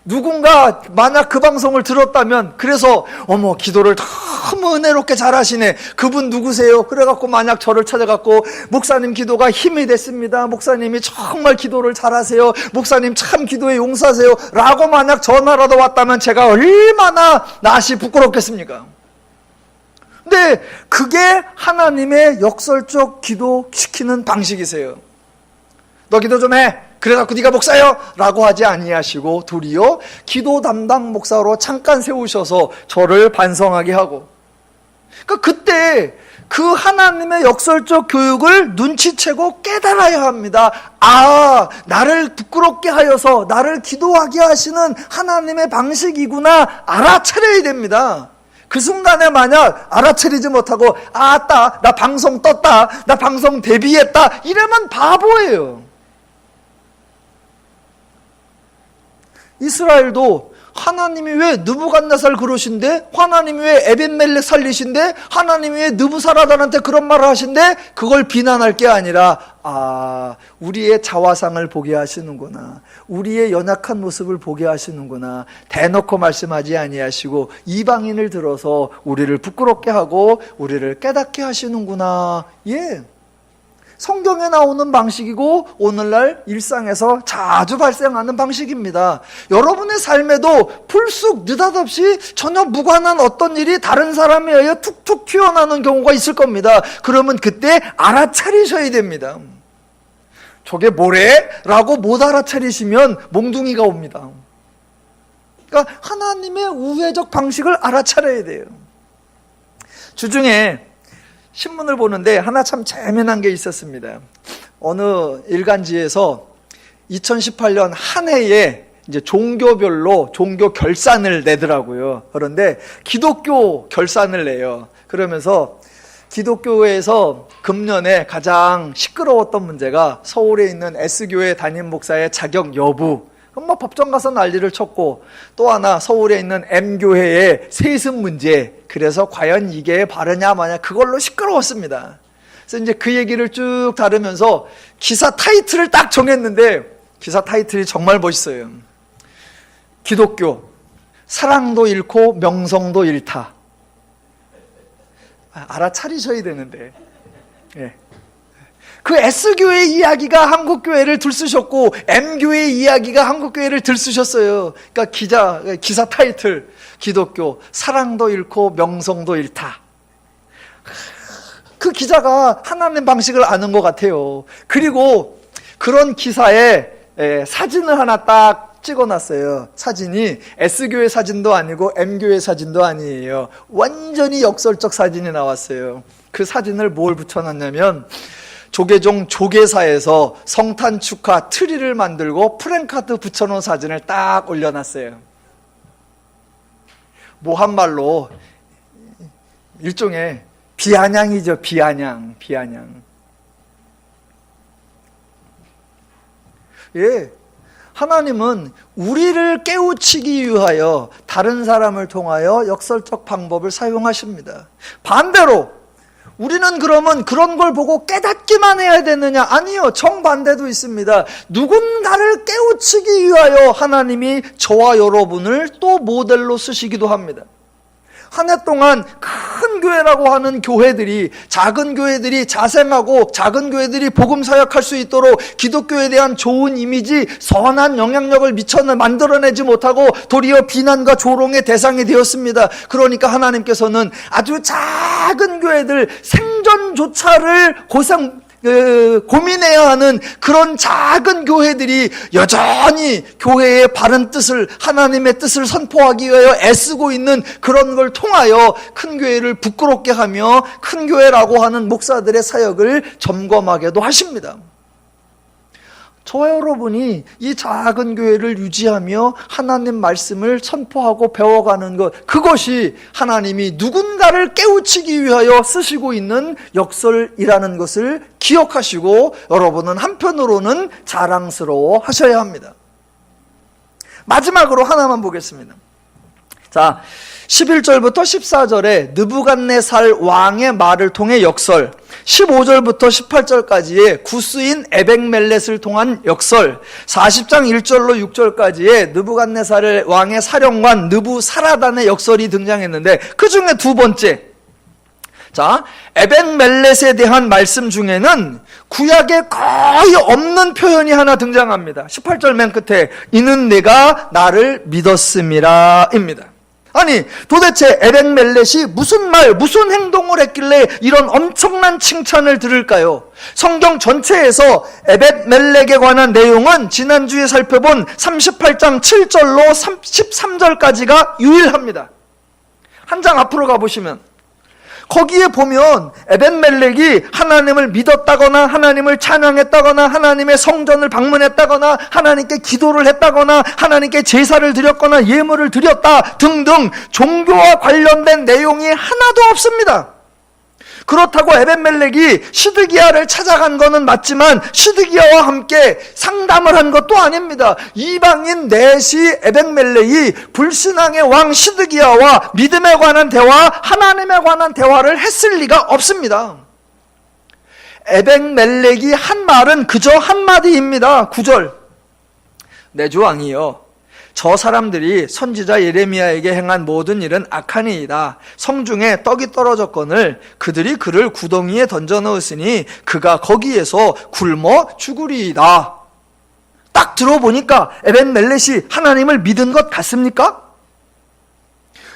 누군가 만약 그 방송을 들었다면 그래서 어머 기도를 너무 은혜롭게 잘하시네. 그분 누구세요? 그래갖고 만약 저를 찾아갖고 목사님 기도가 힘이 됐습니다. 목사님이 정말 기도를 잘하세요. 목사님 참 기도의 용사세요. 라고 만약 전화라도 왔다면 제가 얼마나 낯이 부끄럽겠습니까? 근데 그게 하나님의 역설적 기도시키는 방식이세요. 너 기도 좀 해. 그래갖고 네가 목사요? 라고 하지 아니하시고 도리어 기도 담당 목사로 잠깐 세우셔서 저를 반성하게 하고 그러니까 그때 그 하나님의 역설적 교육을 눈치채고 깨달아야 합니다. 아, 나를 부끄럽게 하여서 나를 기도하게 하시는 하나님의 방식이구나 알아차려야 됩니다. 그 순간에 만약 알아차리지 못하고 아따 나 방송 떴다 나 방송 데뷔했다 이러면 바보예요. 이스라엘도 하나님이 왜 느부갓네살 그러신데 하나님이 왜 에벤멜렉 살리신데 하나님이 왜 느부사라단한테 그런 말을 하신데 그걸 비난할 게 아니라 아 우리의 자화상을 보게 하시는구나 우리의 연약한 모습을 보게 하시는구나 대놓고 말씀하지 아니하시고 이방인을 들어서 우리를 부끄럽게 하고 우리를 깨닫게 하시는구나. 예, 성경에 나오는 방식이고 오늘날 일상에서 자주 발생하는 방식입니다. 여러분의 삶에도 불쑥 느닷없이 전혀 무관한 어떤 일이 다른 사람에 의해 툭툭 튀어나오는 경우가 있을 겁니다. 그러면 그때 알아차리셔야 됩니다. 저게 뭐래? 라고 못 알아차리시면 몽둥이가 옵니다. 그러니까 하나님의 우회적 방식을 알아차려야 돼요. 주중에 신문을 보는데 하나 참 재미난 게 있었습니다. 어느 일간지에서 2018년 한 해에 이제 종교별로 종교 결산을 내더라고요. 그런데 기독교 결산을 내요. 그러면서 기독교에서 금년에 가장 시끄러웠던 문제가 서울에 있는 S교회 담임 목사의 자격 여부. 법정 가서 난리를 쳤고, 또 하나 서울에 있는 M교회의 세습 문제. 그래서 과연 이게 바르냐 마냐 그걸로 시끄러웠습니다. 그래서 이제 그 얘기를 쭉 다루면서 기사 타이틀을 딱 정했는데 기사 타이틀이 정말 멋있어요. 기독교 사랑도 잃고 명성도 잃다. 알아차리셔야 되는데. 예. 그 S교회의 이야기가 한국교회를 들쑤셨고 M교회의 이야기가 한국교회를 들쑤셨어요. 그러니까 기사 타이틀 기독교 사랑도 잃고 명성도 잃다. 그 기자가 하나님 방식을 아는 것 같아요. 그리고 그런 기사에 사진을 하나 딱 찍어놨어요. 사진이 S교회 사진도 아니고 M교회 사진도 아니에요. 완전히 역설적 사진이 나왔어요. 그 사진을 뭘 붙여놨냐면 조계종 조계사에서 성탄 축하 트리를 만들고 프랭카드 붙여놓은 사진을 딱 올려놨어요. 모한말로 일종의 비아냥이죠. 비아냥. 예, 하나님은 우리를 깨우치기 위하여 다른 사람을 통하여 역설적 방법을 사용하십니다. 반대로 우리는 그러면 그런 걸 보고 깨닫기만 해야 되느냐? 아니요. 정반대도 있습니다. 누군가를 깨우치기 위하여 하나님이 저와 여러분을 또 모델로 쓰시기도 합니다. 한 해 동안 큰 교회라고 하는 교회들이, 작은 교회들이 자생하고 작은 교회들이 복음 사역할 수 있도록 기독교에 대한 좋은 이미지, 선한 영향력을 만들어내지 못하고 도리어 비난과 조롱의 대상이 되었습니다. 그러니까 하나님께서는 아주 작은 교회들 생존조차를 고민해야 하는 그런 작은 교회들이 여전히 교회의 바른 뜻을, 하나님의 뜻을 선포하기 위하여 애쓰고 있는 그런 걸 통하여 큰 교회를 부끄럽게 하며 큰 교회라고 하는 목사들의 사역을 점검하게도 하십니다. 저와 여러분이 이 작은 교회를 유지하며 하나님 말씀을 선포하고 배워가는 것, 그것이 하나님이 누군가를 깨우치기 위하여 쓰시고 있는 역설이라는 것을 기억하시고 여러분은 한편으로는 자랑스러워 하셔야 합니다. 마지막으로 하나만 보겠습니다. 자, 11절부터 14절에 느부갓네살 왕의 말을 통해 역설, 15절부터 18절까지의 구스인 에벡멜렛을 통한 역설, 40장 1절로 6절까지의 느부갓네살 왕의 사령관 느부사라단의 역설이 등장했는데 그 중에 두 번째, 자, 에벡멜렛에 대한 말씀 중에는 구약에 거의 없는 표현이 하나 등장합니다. 18절 맨 끝에 이는 내가 나를 믿었음이라 입니다. 아니, 도대체 에벡멜렛이 무슨 행동을 했길래 이런 엄청난 칭찬을 들을까요? 성경 전체에서 에벡멜렛에 관한 내용은 지난주에 살펴본 38장 7절로 13절까지가 유일합니다. 한 장 앞으로 가보시면 거기에 보면 에벡멜렉이 하나님을 믿었다거나 하나님을 찬양했다거나 하나님의 성전을 방문했다거나 하나님께 기도를 했다거나 하나님께 제사를 드렸거나 예물을 드렸다 등등 종교와 관련된 내용이 하나도 없습니다. 그렇다고 에벡멜렉이 시드기야를 찾아간 것은 맞지만 시드기야와 함께 상담을 한 것도 아닙니다. 이방인 넷이 에벡멜렉이 불신앙의 왕 시드기야와 믿음에 관한 대화, 하나님에 관한 대화를 했을 리가 없습니다. 에벡멜렉이 한 말은 그저 한마디입니다. 9절, 내 주 왕이여, 저 사람들이 선지자 예레미야에게 행한 모든 일은 악하니이다. 성중에 떡이 떨어졌거늘 그들이 그를 구덩이에 던져 넣었으니 그가 거기에서 굶어 죽으리이다. 딱 들어보니까 에벡멜렛이 하나님을 믿은 것 같습니까?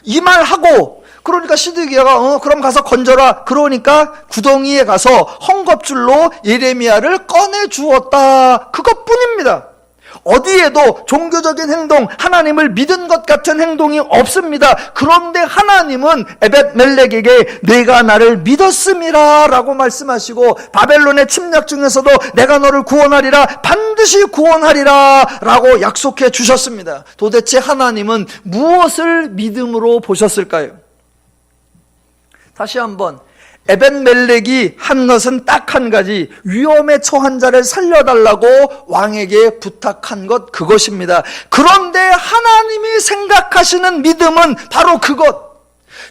이 말하고 그러니까 시드기야가 그럼 가서 건져라. 그러니까 구덩이에 가서 헝겊줄로 예레미야를 꺼내 주었다. 그것뿐입니다. 어디에도 종교적인 행동, 하나님을 믿은 것 같은 행동이 없습니다. 그런데 하나님은 에벳멜렉에게 내가 나를 믿었음이라 라고 말씀하시고, 바벨론의 침략 중에서도 내가 너를 구원하리라, 반드시 구원하리라 라고 약속해 주셨습니다. 도대체 하나님은 무엇을 믿음으로 보셨을까요? 다시 한번, 에벳멜렉이 한 것은 딱 한 가지, 위험에 처한 자를 살려달라고 왕에게 부탁한 것, 그것입니다. 그런데 하나님이 생각하시는 믿음은 바로 그것,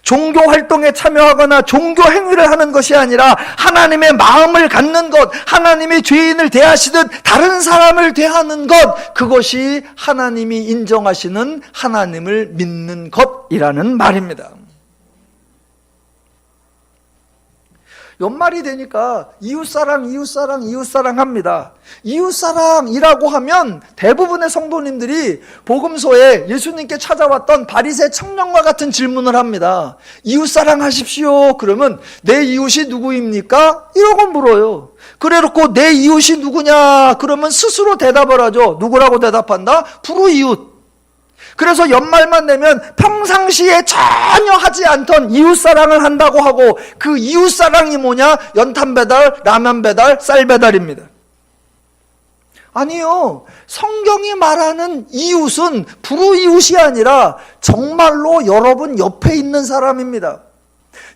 종교 활동에 참여하거나 종교 행위를 하는 것이 아니라 하나님의 마음을 갖는 것, 하나님이 죄인을 대하시듯 다른 사람을 대하는 것, 그것이 하나님이 인정하시는 하나님을 믿는 것이라는 말입니다. 연말이 되니까 이웃사랑 합니다. 이웃사랑이라고 하면 대부분의 성도님들이 복음서에 예수님께 찾아왔던 바리새 청년과 같은 질문을 합니다. 이웃사랑 하십시오. 그러면 내 이웃이 누구입니까? 이러고 물어요. 그래놓고 내 이웃이 누구냐? 그러면 스스로 대답을 하죠. 누구라고 대답한다? 불우이웃. 그래서 연말만 되면 평상시에 전혀 하지 않던 이웃사랑을 한다고 하고, 그 이웃사랑이 뭐냐? 연탄 배달, 라면 배달, 쌀 배달입니다. 아니요. 성경이 말하는 이웃은 불우이웃이 아니라 정말로 여러분 옆에 있는 사람입니다.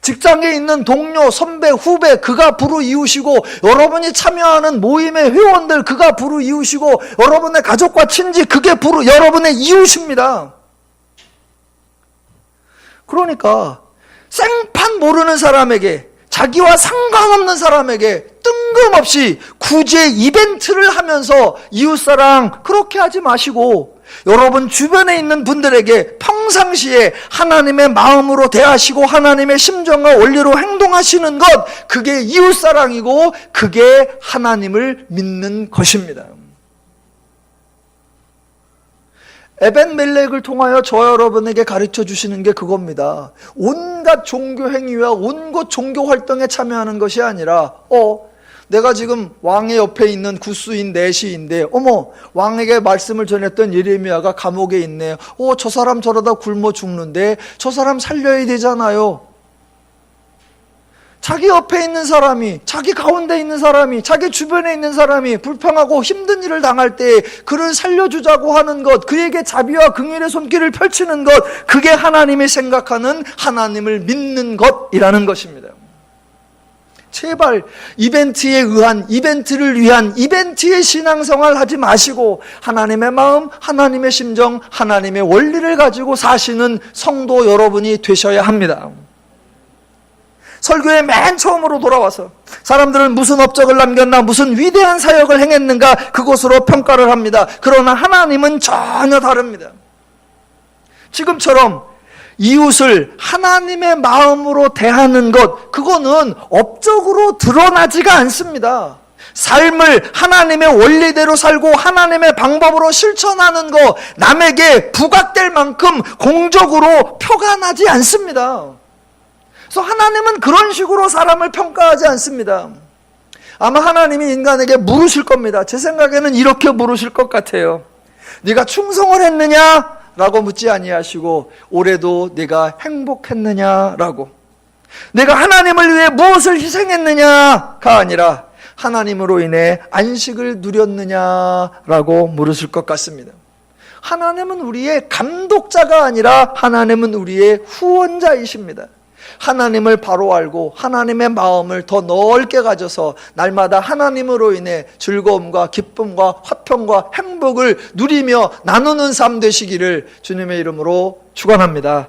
직장에 있는 동료, 선배, 후배, 그가 불우이웃이고, 여러분이 참여하는 모임의 회원들, 그가 불우이웃이고, 여러분의 가족과 친지, 그게 여러분의 이웃입니다. 그러니까 생판 모르는 사람에게, 자기와 상관없는 사람에게 뜬금없이 구제 이벤트를 하면서 이웃사랑 그렇게 하지 마시고, 여러분 주변에 있는 분들에게 평상시에 하나님의 마음으로 대하시고 하나님의 심정과 원리로 행동하시는 것, 그게 이웃사랑이고 그게 하나님을 믿는 것입니다. 에벳멜렉을 통하여 저 여러분에게 가르쳐 주시는 게 그겁니다. 온갖 종교 행위와 온갖 종교 활동에 참여하는 것이 아니라, 내가 지금 왕의 옆에 있는 구스인 내시인데, 왕에게 말씀을 전했던 예레미야가 감옥에 있네. 저 사람 저러다 굶어 죽는데 저 사람 살려야 되잖아요. 자기 옆에 있는 사람이, 자기 가운데 있는 사람이, 자기 주변에 있는 사람이 불평하고 힘든 일을 당할 때 그를 살려주자고 하는 것, 그에게 자비와 긍휼의 손길을 펼치는 것, 그게 하나님이 생각하는 하나님을 믿는 것이라는 것입니다. 제발 이벤트를 위한 이벤트의 신앙생활 하지 마시고, 하나님의 마음, 하나님의 심정, 하나님의 원리를 가지고 사시는 성도 여러분이 되셔야 합니다. 설교의 맨 처음으로 돌아와서 사람들은 무슨 업적을 남겼나, 무슨 위대한 사역을 행했는가, 그것으로 평가를 합니다. 그러나 하나님은 전혀 다릅니다. 지금처럼 이웃을 하나님의 마음으로 대하는 것, 그거는 업적으로 드러나지가 않습니다. 삶을 하나님의 원리대로 살고 하나님의 방법으로 실천하는 것, 남에게 부각될 만큼 공적으로 표가 나지 않습니다. 그래서 하나님은 그런 식으로 사람을 평가하지 않습니다. 아마 하나님이 인간에게 물으실 겁니다. 제 생각에는 이렇게 물으실 것 같아요. 네가 충성을 했느냐? 라고 묻지 아니하시고, 올해도 네가 행복했느냐라고, 내가 하나님을 위해 무엇을 희생했느냐가 아니라 하나님으로 인해 안식을 누렸느냐라고 물으실 것 같습니다. 하나님은 우리의 감독자가 아니라 하나님은 우리의 후원자이십니다. 하나님을 바로 알고 하나님의 마음을 더 넓게 가져서 날마다 하나님으로 인해 즐거움과 기쁨과 화평과 행복을 누리며 나누는 삶 되시기를 주님의 이름으로 축원합니다.